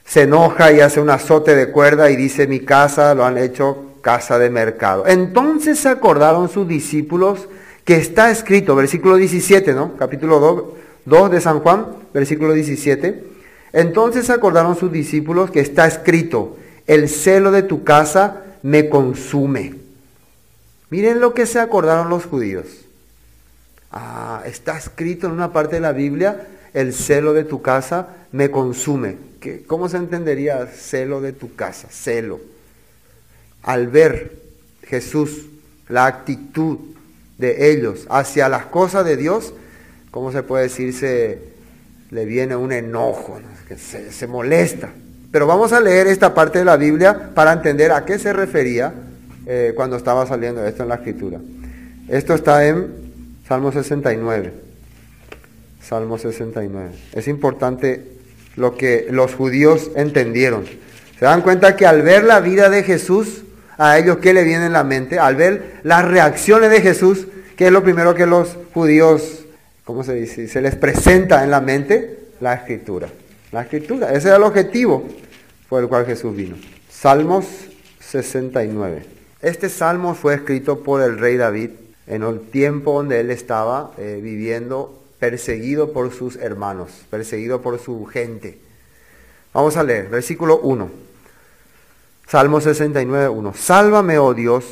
se enoja y hace un azote de cuerda y dice, mi casa lo han hecho casa de mercado. Entonces se acordaron sus discípulos que está escrito, versículo 17, ¿no? Capítulo 2 de San Juan, versículo 17. Entonces se acordaron sus discípulos que está escrito, el celo de tu casa me consume. Miren lo que se acordaron los judíos. Está escrito en una parte de la Biblia, el celo de tu casa me consume. ¿Cómo se entendería celo de tu casa? Celo. Al ver Jesús, la actitud de ellos hacia las cosas de Dios, ¿cómo se puede decir? Le viene un enojo, ¿no? Que se molesta. Pero vamos a leer esta parte de la Biblia para entender a qué se refería cuando estaba saliendo esto en la Escritura. Esto está en Salmo 69. Salmo 69. Es importante lo que los judíos entendieron. Se dan cuenta que al ver la vida de Jesús, a ellos ¿qué le viene en la mente? Al ver las reacciones de Jesús, ¿qué es lo primero que los judíos, ¿cómo se dice? Se les presenta en la mente? La Escritura. La Escritura, ese era el objetivo por el cual Jesús vino. Salmos 69. Este salmo fue escrito por el rey David en el tiempo donde él estaba viviendo perseguido por sus hermanos, perseguido por su gente. Vamos a leer, versículo 1. Salmo 69, 1. Sálvame, oh Dios,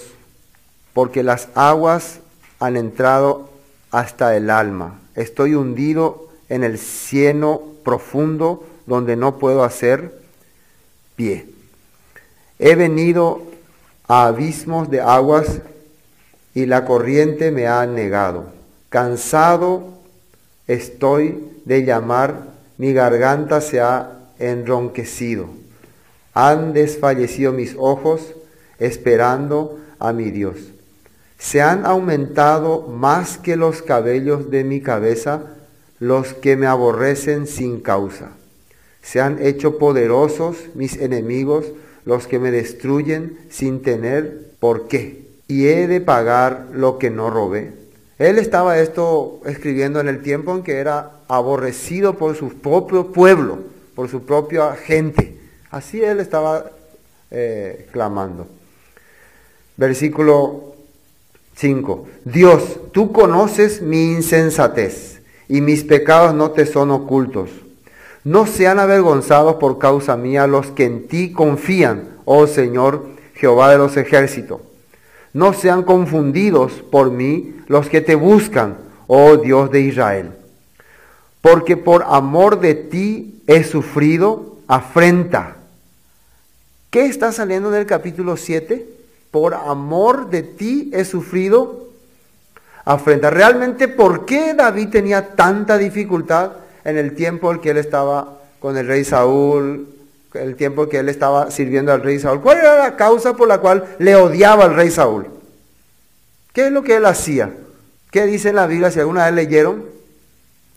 porque las aguas han entrado hasta el alma. Estoy hundido en el cieno profundo donde no puedo hacer pie. He venido a abismos de aguas y la corriente me ha negado. Cansado estoy de llamar, mi garganta se ha enronquecido. Han desfallecido mis ojos esperando a mi Dios. Se han aumentado más que los cabellos de mi cabeza los que me aborrecen sin causa. Se han hecho poderosos mis enemigos, los que me destruyen sin tener por qué. Y he de pagar lo que no robé. Él estaba esto escribiendo en el tiempo en que era aborrecido por su propio pueblo, por su propia gente. Así él estaba clamando. Versículo 5. Dios, tú conoces mi insensatez y mis pecados no te son ocultos. No sean avergonzados por causa mía los que en ti confían, oh Señor, Jehová de los ejércitos. No sean confundidos por mí los que te buscan, oh Dios de Israel. Porque por amor de ti he sufrido afrenta. ¿Qué está saliendo del capítulo 7? Por amor de ti he sufrido afrenta. Realmente, ¿por qué David tenía tanta dificultad en el tiempo en que él estaba con el rey Saúl, el tiempo que él estaba sirviendo al rey Saúl? ¿Cuál era la causa por la cual le odiaba al rey Saúl? ¿Qué es lo que él hacía? ¿Qué dice en la Biblia? Si alguna vez leyeron,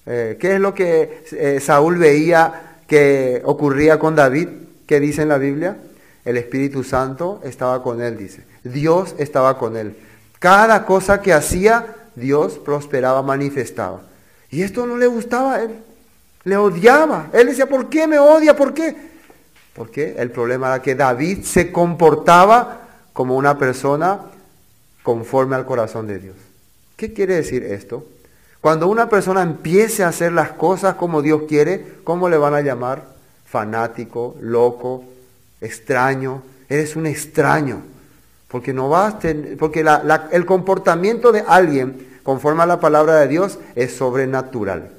¿qué es lo que Saúl veía que ocurría con David? ¿Qué dice en la Biblia? El Espíritu Santo estaba con él, dice. Dios estaba con él. Cada cosa que hacía, Dios prosperaba, manifestaba. Y esto no le gustaba a él. Le odiaba. Él decía, ¿por qué me odia? ¿Por qué? Porque el problema era que David se comportaba como una persona conforme al corazón de Dios. ¿Qué quiere decir esto? Cuando una persona empiece a hacer las cosas como Dios quiere, ¿cómo le van a llamar? Fanático, loco, extraño. Eres un extraño. Porque no vas porque el comportamiento de alguien conforme a la palabra de Dios es sobrenatural.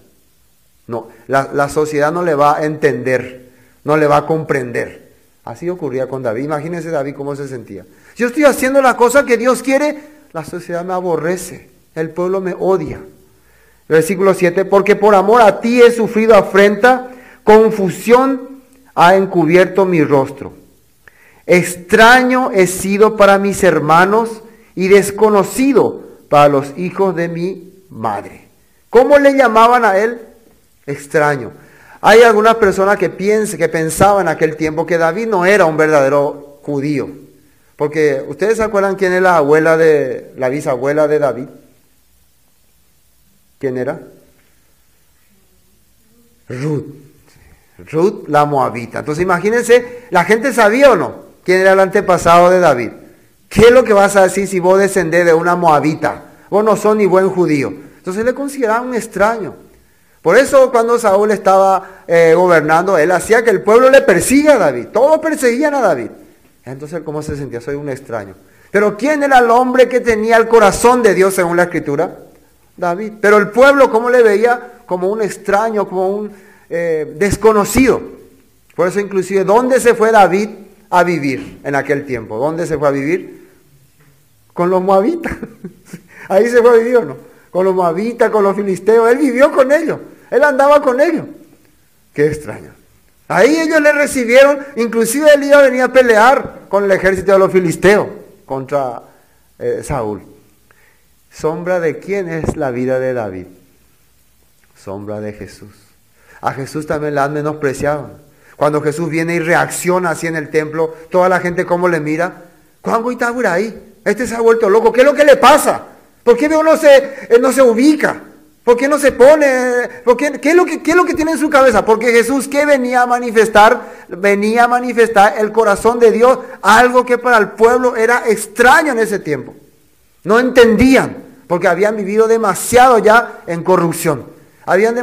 No, la sociedad no le va a entender, no le va a comprender. Así ocurría con David. Imagínense David cómo se sentía. Yo estoy haciendo la cosa que Dios quiere, la sociedad me aborrece, el pueblo me odia. Versículo 7, porque por amor a ti he sufrido afrenta, confusión ha encubierto mi rostro. Extraño he sido para mis hermanos y desconocido para los hijos de mi madre. ¿Cómo le llamaban a él? Extraño. Hay algunas personas que pensaban en aquel tiempo que David no era un verdadero judío. Porque, ¿ustedes se acuerdan quién es la bisabuela de David? ¿Quién era? Ruth. Ruth la moabita. Entonces imagínense, ¿la gente sabía o no quién era el antepasado de David? ¿Qué es lo que vas a decir si vos descendés de una moabita? Vos no sos ni buen judío. Entonces le consideraban un extraño. Por eso cuando Saúl estaba gobernando, él hacía que el pueblo le persiga a David. Todos perseguían a David. Entonces, ¿cómo se sentía? Soy un extraño. Pero ¿quién era el hombre que tenía el corazón de Dios según la Escritura? David. Pero el pueblo, ¿cómo le veía? Como un extraño, como un desconocido. Por eso inclusive, ¿dónde se fue David a vivir en aquel tiempo? ¿Dónde se fue a vivir? Con los moabitas. Ahí se fue a vivir, ¿o no? Con los moabitas, con los filisteos. Él vivió con ellos. Él andaba con ellos. Qué extraño. Ahí ellos le recibieron, inclusive él iba a venir a pelear con el ejército de los filisteos contra Saúl. ¿Sombra de quién es la vida de David? Sombra de Jesús. A Jesús también la han menospreciado. Cuando Jesús viene y reacciona así en el templo, toda la gente cómo le mira. ¿Cuándo está por ahí? Este se ha vuelto loco. ¿Qué es lo que le pasa? ¿Por qué no se ubica? ¿Por qué no se pone? ¿Qué es lo que tiene en su cabeza? Porque Jesús, ¿qué venía a manifestar? Venía a manifestar el corazón de Dios, algo que para el pueblo era extraño en ese tiempo. No entendían, porque habían vivido demasiado ya en corrupción. Habían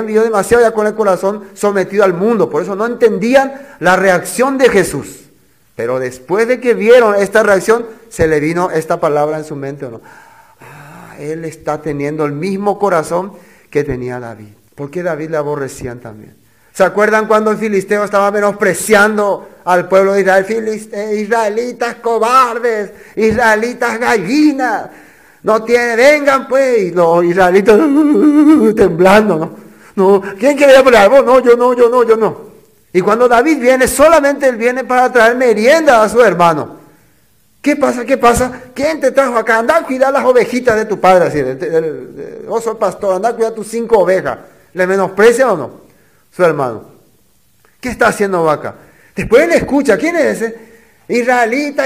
vivido demasiado ya con el corazón sometido al mundo. Por eso no entendían la reacción de Jesús. Pero después de que vieron esta reacción, se le vino esta palabra en su mente, ¿o no? Él está teniendo el mismo corazón que tenía David. ¿Por qué David le aborrecían también? ¿Se acuerdan cuando el filisteo estaba menospreciando al pueblo de Israel? Israelitas cobardes, israelitas gallinas. Vengan pues. Y los israelitas temblando, ¿no? No, ¿quién quiere pelear? Vos, no, yo no. Y cuando David viene, solamente él viene para traer merienda a su hermano. ¿Qué pasa? ¿Quién te trajo acá? Anda a cuidar las ovejitas de tu padre. Así, vos sos pastor, anda a cuidar tus 5 ovejas. ¿Le menosprecia o no? Su hermano. ¿Qué está haciendo acá? Después él escucha. ¿Quién es ese? Israelita.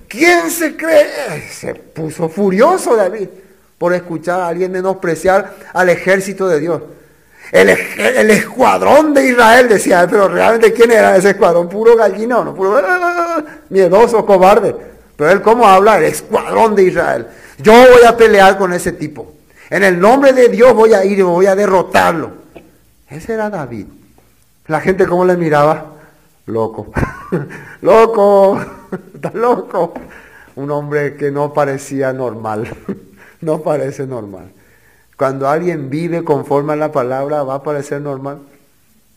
¿Quién se cree? Se puso furioso David por escuchar a alguien menospreciar al ejército de Dios. El escuadrón de Israel, decía, pero realmente ¿quién era ese escuadrón? ¿Puro gallina o no? Puro miedoso, cobarde. Pero él, ¿cómo habla? El escuadrón de Israel. Yo voy a pelear con ese tipo. En el nombre de Dios voy a ir y voy a derrotarlo. Ese era David. La gente, ¿cómo le miraba? Loco. Loco. Está loco. Un hombre que no parecía normal. No parece normal. Cuando alguien vive conforme a la palabra, ¿va a parecer normal?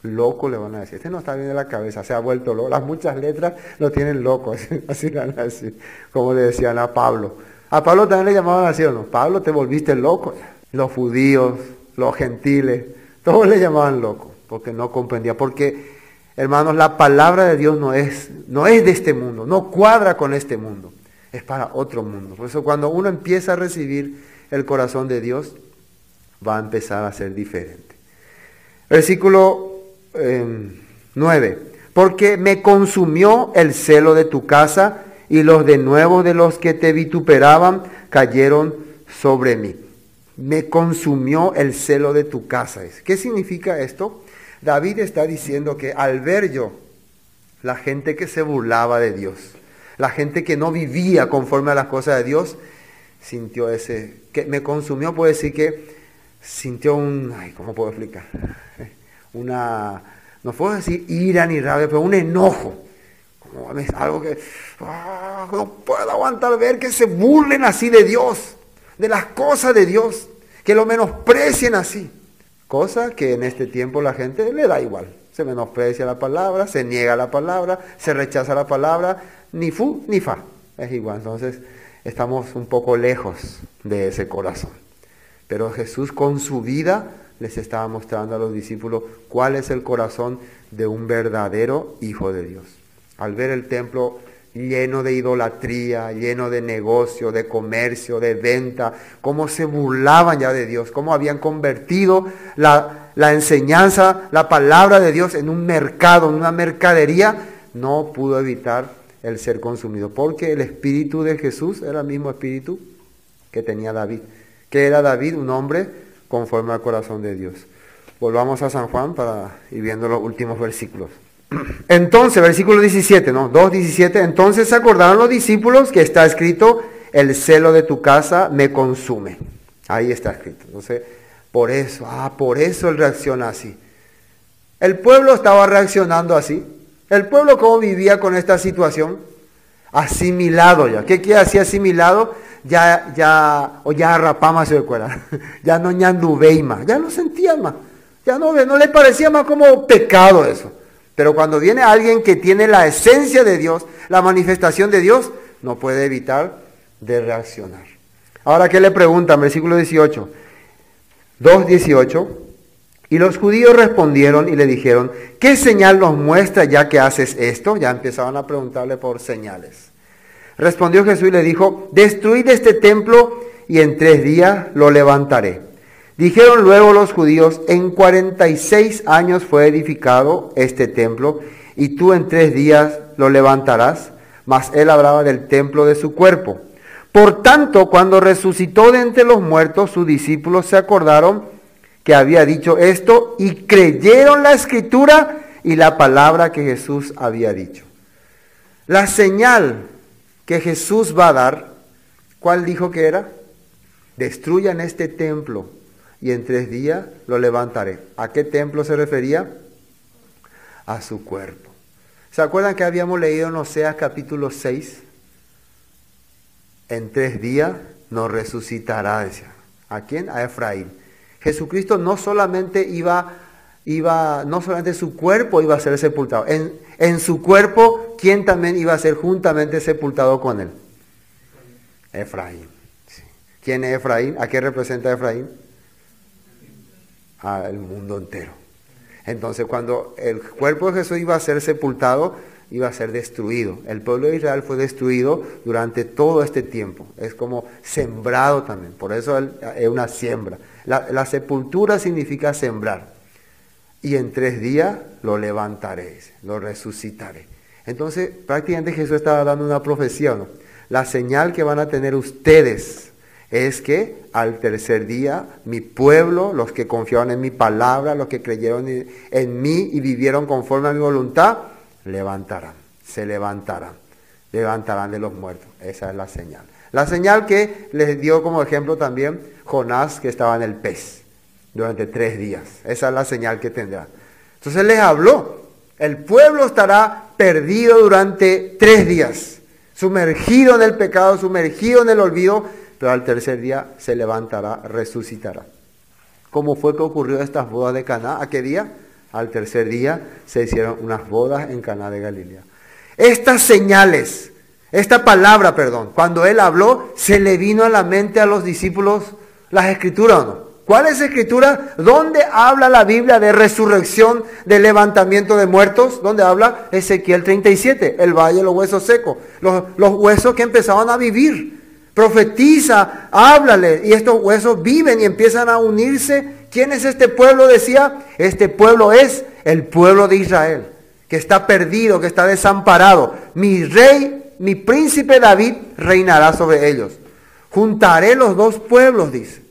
Loco le van a decir. Este no está bien de la cabeza, se ha vuelto loco. Las muchas letras lo tienen loco, así van a decir, como le decían a Pablo. A Pablo también le llamaban así, ¿o no? Pablo, te volviste loco. Los judíos, los gentiles, todos le llamaban loco, porque no comprendía. Porque, hermanos, la palabra de Dios no es de este mundo, no cuadra con este mundo, es para otro mundo. Por eso cuando uno empieza a recibir el corazón de Dios, va a empezar a ser diferente. Versículo 9. Porque me consumió el celo de tu casa, y los denuevos de los que te vituperaban cayeron sobre mí. Me consumió el celo de tu casa. ¿Qué significa esto? David está diciendo que al ver yo la gente que se burlaba de Dios, la gente que no vivía conforme a las cosas de Dios, sintió que me consumió, puede decir que sintió ¿cómo puedo explicar? No puedo decir ira ni rabia, pero un enojo. Como algo que no puedo aguantar ver que se burlen así de Dios, de las cosas de Dios, que lo menosprecien así. Cosa que en este tiempo la gente le da igual. Se menosprecia la palabra, se niega la palabra, se rechaza la palabra, ni fu ni fa. Es igual. Entonces estamos un poco lejos de ese corazón. Pero Jesús con su vida les estaba mostrando a los discípulos cuál es el corazón de un verdadero hijo de Dios. Al ver el templo lleno de idolatría, lleno de negocio, de comercio, de venta, cómo se burlaban ya de Dios, cómo habían convertido la enseñanza, la palabra de Dios en un mercado, en una mercadería, no pudo evitar el ser consumido, porque el espíritu de Jesús era el mismo espíritu que tenía David. Que era David un hombre conforme al corazón de Dios. Volvamos a San Juan para ir viendo los últimos versículos. Entonces, versículo 17, 2:17, entonces se acordaron los discípulos que está escrito, el celo de tu casa me consume. Ahí está escrito. Entonces, por eso él reacciona así. El pueblo estaba reaccionando así. El pueblo, ¿cómo vivía con esta situación? Asimilado ya. ¿Qué quiere decir asimilado? Ya rapama se recuerda, ya no ñanduveima, ya no sentía más, ya no le parecía más como pecado eso. Pero cuando viene alguien que tiene la esencia de Dios, la manifestación de Dios, no puede evitar de reaccionar. Ahora, ¿qué le preguntan? Versículo 18, 2:18, y los judíos respondieron y le dijeron, ¿qué señal nos muestra ya que haces esto? Ya empezaban a preguntarle por señales. Respondió Jesús y le dijo, destruid este templo y en 3 días lo levantaré. Dijeron luego los judíos, en 46 años fue edificado este templo y tú en 3 días lo levantarás. Mas él hablaba del templo de su cuerpo. Por tanto, cuando resucitó de entre los muertos, sus discípulos se acordaron que había dicho esto y creyeron la escritura y la palabra que Jesús había dicho. La señal que Jesús va a dar, ¿cuál dijo que era? Destruyan este templo y en 3 días lo levantaré. ¿A qué templo se refería? A su cuerpo. ¿Se acuerdan que habíamos leído en Oseas capítulo 6? En 3 días nos resucitará, decía. ¿A quién? A Efraín. Jesucristo no solamente no solamente su cuerpo iba a ser sepultado. En su cuerpo, ¿quién también iba a ser juntamente sepultado con él? Efraín. Sí. ¿Quién es Efraín? ¿A qué representa Efraín? Al mundo entero. Entonces, cuando el cuerpo de Jesús iba a ser sepultado, iba a ser destruido. El pueblo de Israel fue destruido durante todo este tiempo. Es como sembrado también. Por eso es una siembra. La sepultura significa sembrar. Y en 3 días lo levantaré, lo resucitaré. Entonces, prácticamente Jesús estaba dando una profecía, ¿no? La señal que van a tener ustedes es que al 3er día, mi pueblo, los que confiaron en mi palabra, los que creyeron en mí y vivieron conforme a mi voluntad, levantarán, se levantarán. levantarán de los muertos. Esa es la señal. La señal que les dio como ejemplo también Jonás, que estaba en el pez durante 3 días. Esa es la señal que tendrá. Entonces les habló. El pueblo estará perdido durante 3 días, sumergido en el pecado, sumergido en el olvido, pero al tercer día se levantará, resucitará. ¿Cómo fue que ocurrió estas bodas de Caná? ¿A qué día? Al tercer día se hicieron unas bodas en Caná de Galilea. Estas señales, esta palabra, cuando él habló, se le vino a la mente a los discípulos las escrituras, ¿o no? ¿Cuál es la escritura? ¿Dónde habla la Biblia de resurrección, de levantamiento de muertos? ¿Dónde habla? Ezequiel 37, el valle de los huesos secos. Los huesos que empezaban a vivir. Profetiza, háblale, y estos huesos viven y empiezan a unirse. ¿Quién es este pueblo? Decía, este pueblo es el pueblo de Israel, que está perdido, que está desamparado. Mi rey, mi príncipe David reinará sobre ellos. Juntaré los 2 pueblos, dice.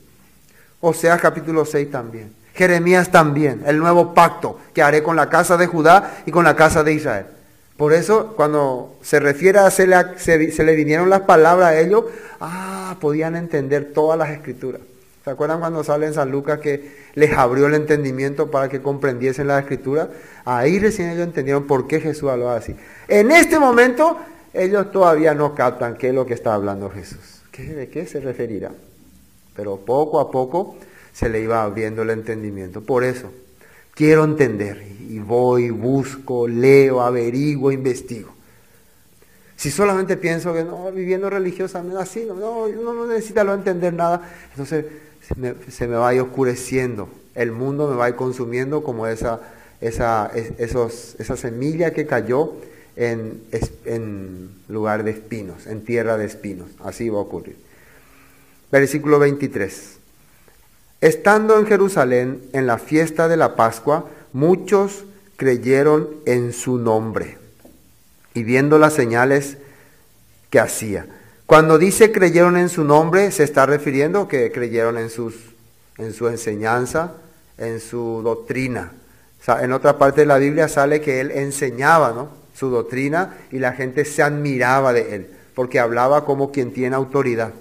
Oseas capítulo 6 también. Jeremías también. El nuevo pacto que haré con la casa de Judá y con la casa de Israel. Por eso, cuando se refiere a se le vinieron las palabras a ellos, podían entender todas las escrituras. ¿Se acuerdan cuando sale en San Lucas que les abrió el entendimiento para que comprendiesen la escritura? Ahí recién ellos entendieron por qué Jesús hablaba así. En este momento, ellos todavía no captan qué es lo que está hablando Jesús. ¿De qué se referirá? Pero poco a poco se le iba abriendo el entendimiento. Por eso, quiero entender. Y voy, busco, leo, averiguo, investigo. Si solamente pienso que no, viviendo religiosamente así, uno no necesita no entender nada, entonces se me va a ir oscureciendo. El mundo me va a ir consumiendo como esa semilla que cayó en lugar de espinos, en tierra de espinos. Así va a ocurrir. Versículo 23. Estando en Jerusalén en la fiesta de la Pascua, muchos creyeron en su nombre y viendo las señales que hacía. Cuando dice creyeron en su nombre, se está refiriendo que creyeron en su enseñanza, en su doctrina. O sea, en otra parte de la Biblia sale que él enseñaba, ¿no?, su doctrina y la gente se admiraba de él porque hablaba como quien tiene autoridad.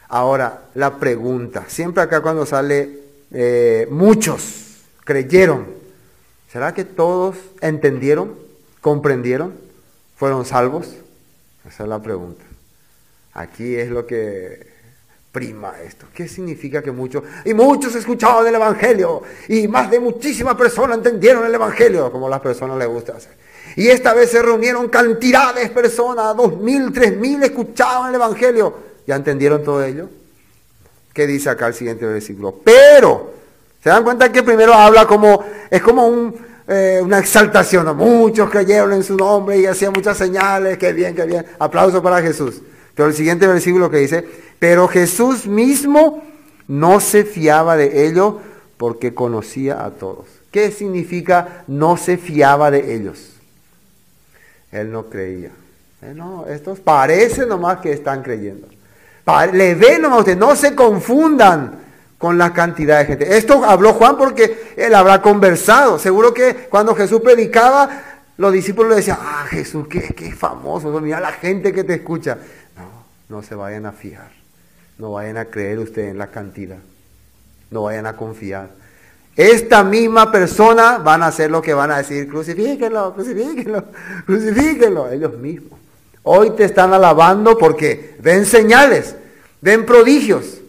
Ahora, la pregunta, siempre acá cuando sale muchos creyeron, ¿será que todos entendieron, comprendieron, fueron salvos? Esa es la pregunta. Aquí es lo que prima esto. ¿Qué significa que muchos? Y muchos escuchaban el Evangelio y más de muchísimas personas entendieron el Evangelio, como a las personas les gusta hacer. Y esta vez se reunieron cantidades de personas, 2.000, 3.000 escuchaban el Evangelio. ¿Ya entendieron todo ello? ¿Qué dice acá el siguiente versículo? Pero, ¿se dan cuenta que primero habla es como una exaltación, ¿no? Muchos creyeron en su nombre y hacían muchas señales, qué bien, aplauso para Jesús. Pero el siguiente versículo que dice, pero Jesús mismo no se fiaba de ellos porque conocía a todos. ¿Qué significa no se fiaba de ellos? Él no creía. No, estos parece nomás que están creyendo. Le ven nomás a ustedes, no se confundan con la cantidad de gente. Esto habló Juan porque él habrá conversado. Seguro que cuando Jesús predicaba, los discípulos le decían, Jesús, qué famoso, mira la gente que te escucha. No se vayan a fiar, no vayan a creer ustedes en la cantidad, no vayan a confiar. Esta misma persona van a hacer lo que van a decir, crucifíquenlo, ellos mismos. Hoy te están alabando porque ven señales, ven prodigios.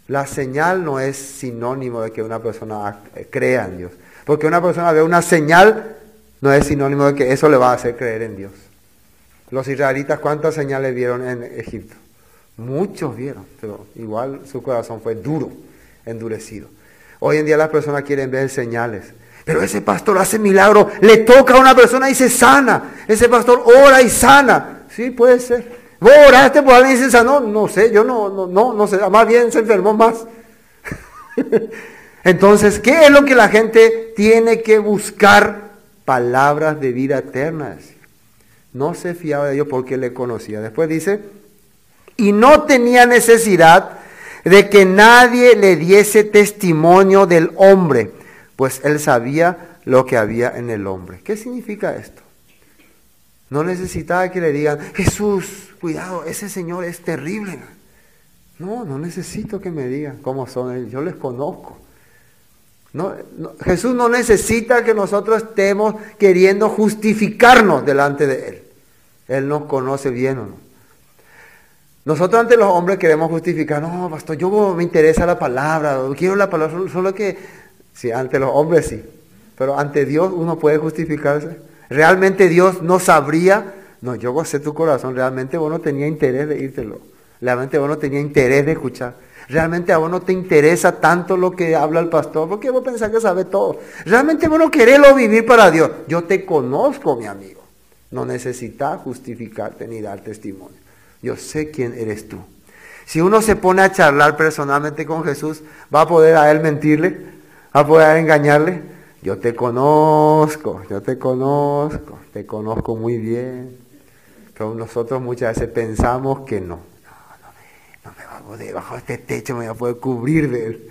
La señal no es sinónimo de que una persona crea en Dios. Porque una persona ve una señal, no es sinónimo de que eso le va a hacer creer en Dios. Los israelitas, ¿cuántas señales vieron en Egipto? Muchos vieron, pero igual su corazón fue duro, endurecido. Hoy en día las personas quieren ver señales. Pero ese pastor hace milagro, le toca a una persona y se sana. Ese pastor ora y sana. Sí, puede ser. ¿Vos oraste por alguien y se sanó? No sé, yo no sé. Más bien se enfermó más. Entonces, ¿qué es lo que la gente tiene que buscar? Palabras de vida eterna. No se fiaba de Dios porque le conocía. Después dice, y no tenía necesidad de que nadie le diese testimonio del hombre, pues él sabía lo que había en el hombre. ¿Qué significa esto? No necesitaba que le digan, Jesús, cuidado, ese señor es terrible. No necesito que me digan cómo son ellos, yo les conozco. Jesús no necesita que nosotros estemos queriendo justificarnos delante de Él. Él nos conoce bien o no. Nosotros ante los hombres queremos justificar, no, pastor, yo me interesa la palabra, quiero la palabra, solo que, sí, ante los hombres sí, pero ante Dios uno puede justificarse. Realmente Dios no sabría, no, yo gocé tu corazón, realmente vos no tenías interés de írtelo, realmente vos no tenías interés de escuchar, realmente a vos no te interesa tanto lo que habla el pastor, porque vos pensás que sabes todo, realmente vos no querés vivir para Dios. Yo te conozco, mi amigo, no necesitas justificarte ni dar testimonio. Yo sé quién eres tú. Si uno se pone a charlar personalmente con Jesús, ¿va a poder a Él mentirle? ¿Va a poder engañarle? Yo te conozco muy bien. Pero nosotros muchas veces pensamos que no me va a poder, bajo este techo me va a poder cubrir de Él.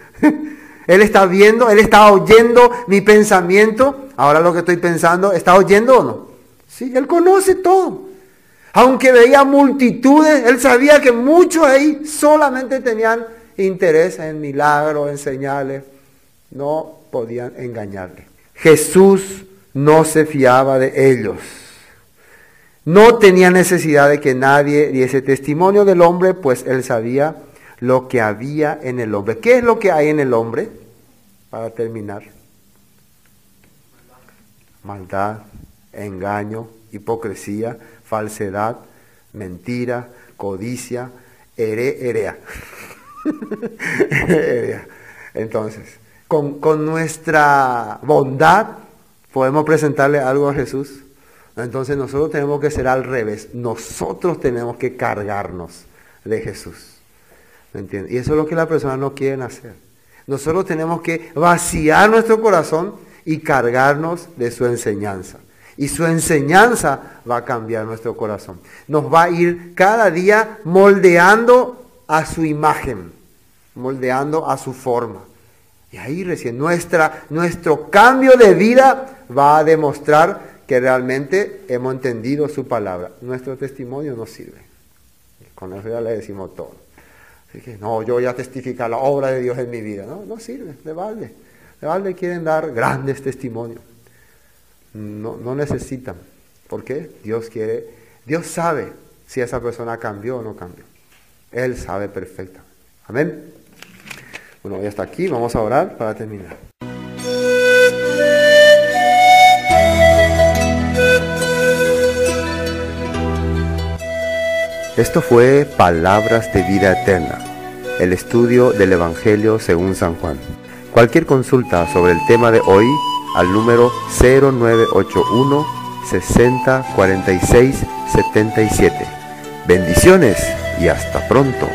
Él está viendo, Él está oyendo mi pensamiento. Ahora lo que estoy pensando, ¿está oyendo o no? Sí, Él conoce todo. Aunque veía multitudes, Él sabía que muchos ahí solamente tenían interés en milagros, en señales. No podían engañarle. Jesús no se fiaba de ellos. No tenía necesidad de que nadie diese testimonio del hombre, pues Él sabía lo que había en el hombre. ¿Qué es lo que hay en el hombre? Para terminar. Maldad, engaño, hipocresía, falsedad, mentira, codicia, herea. Entonces, con nuestra bondad podemos presentarle algo a Jesús. Entonces nosotros tenemos que ser al revés. Nosotros tenemos que cargarnos de Jesús. ¿Me entiendes? Y eso es lo que las personas no quieren hacer. Nosotros tenemos que vaciar nuestro corazón y cargarnos de su enseñanza. Y su enseñanza va a cambiar nuestro corazón. Nos va a ir cada día moldeando a su imagen, moldeando a su forma. Y ahí recién nuestro cambio de vida va a demostrar que realmente hemos entendido su palabra. Nuestro testimonio no sirve. Con eso ya le decimos todo. Así que no, yo voy a testificar la obra de Dios en mi vida. No sirve, de balde. De balde quieren dar grandes testimonios. No necesitan. ¿Por qué? Dios sabe si esa persona cambió o no cambió. Él sabe perfectamente. Amén. Bueno, ya está aquí. Vamos a orar para terminar. Esto fue Palabras de Vida Eterna, el estudio del Evangelio según San Juan. Cualquier consulta sobre el tema de hoy, al número 0981 60 46 77. Bendiciones y hasta pronto.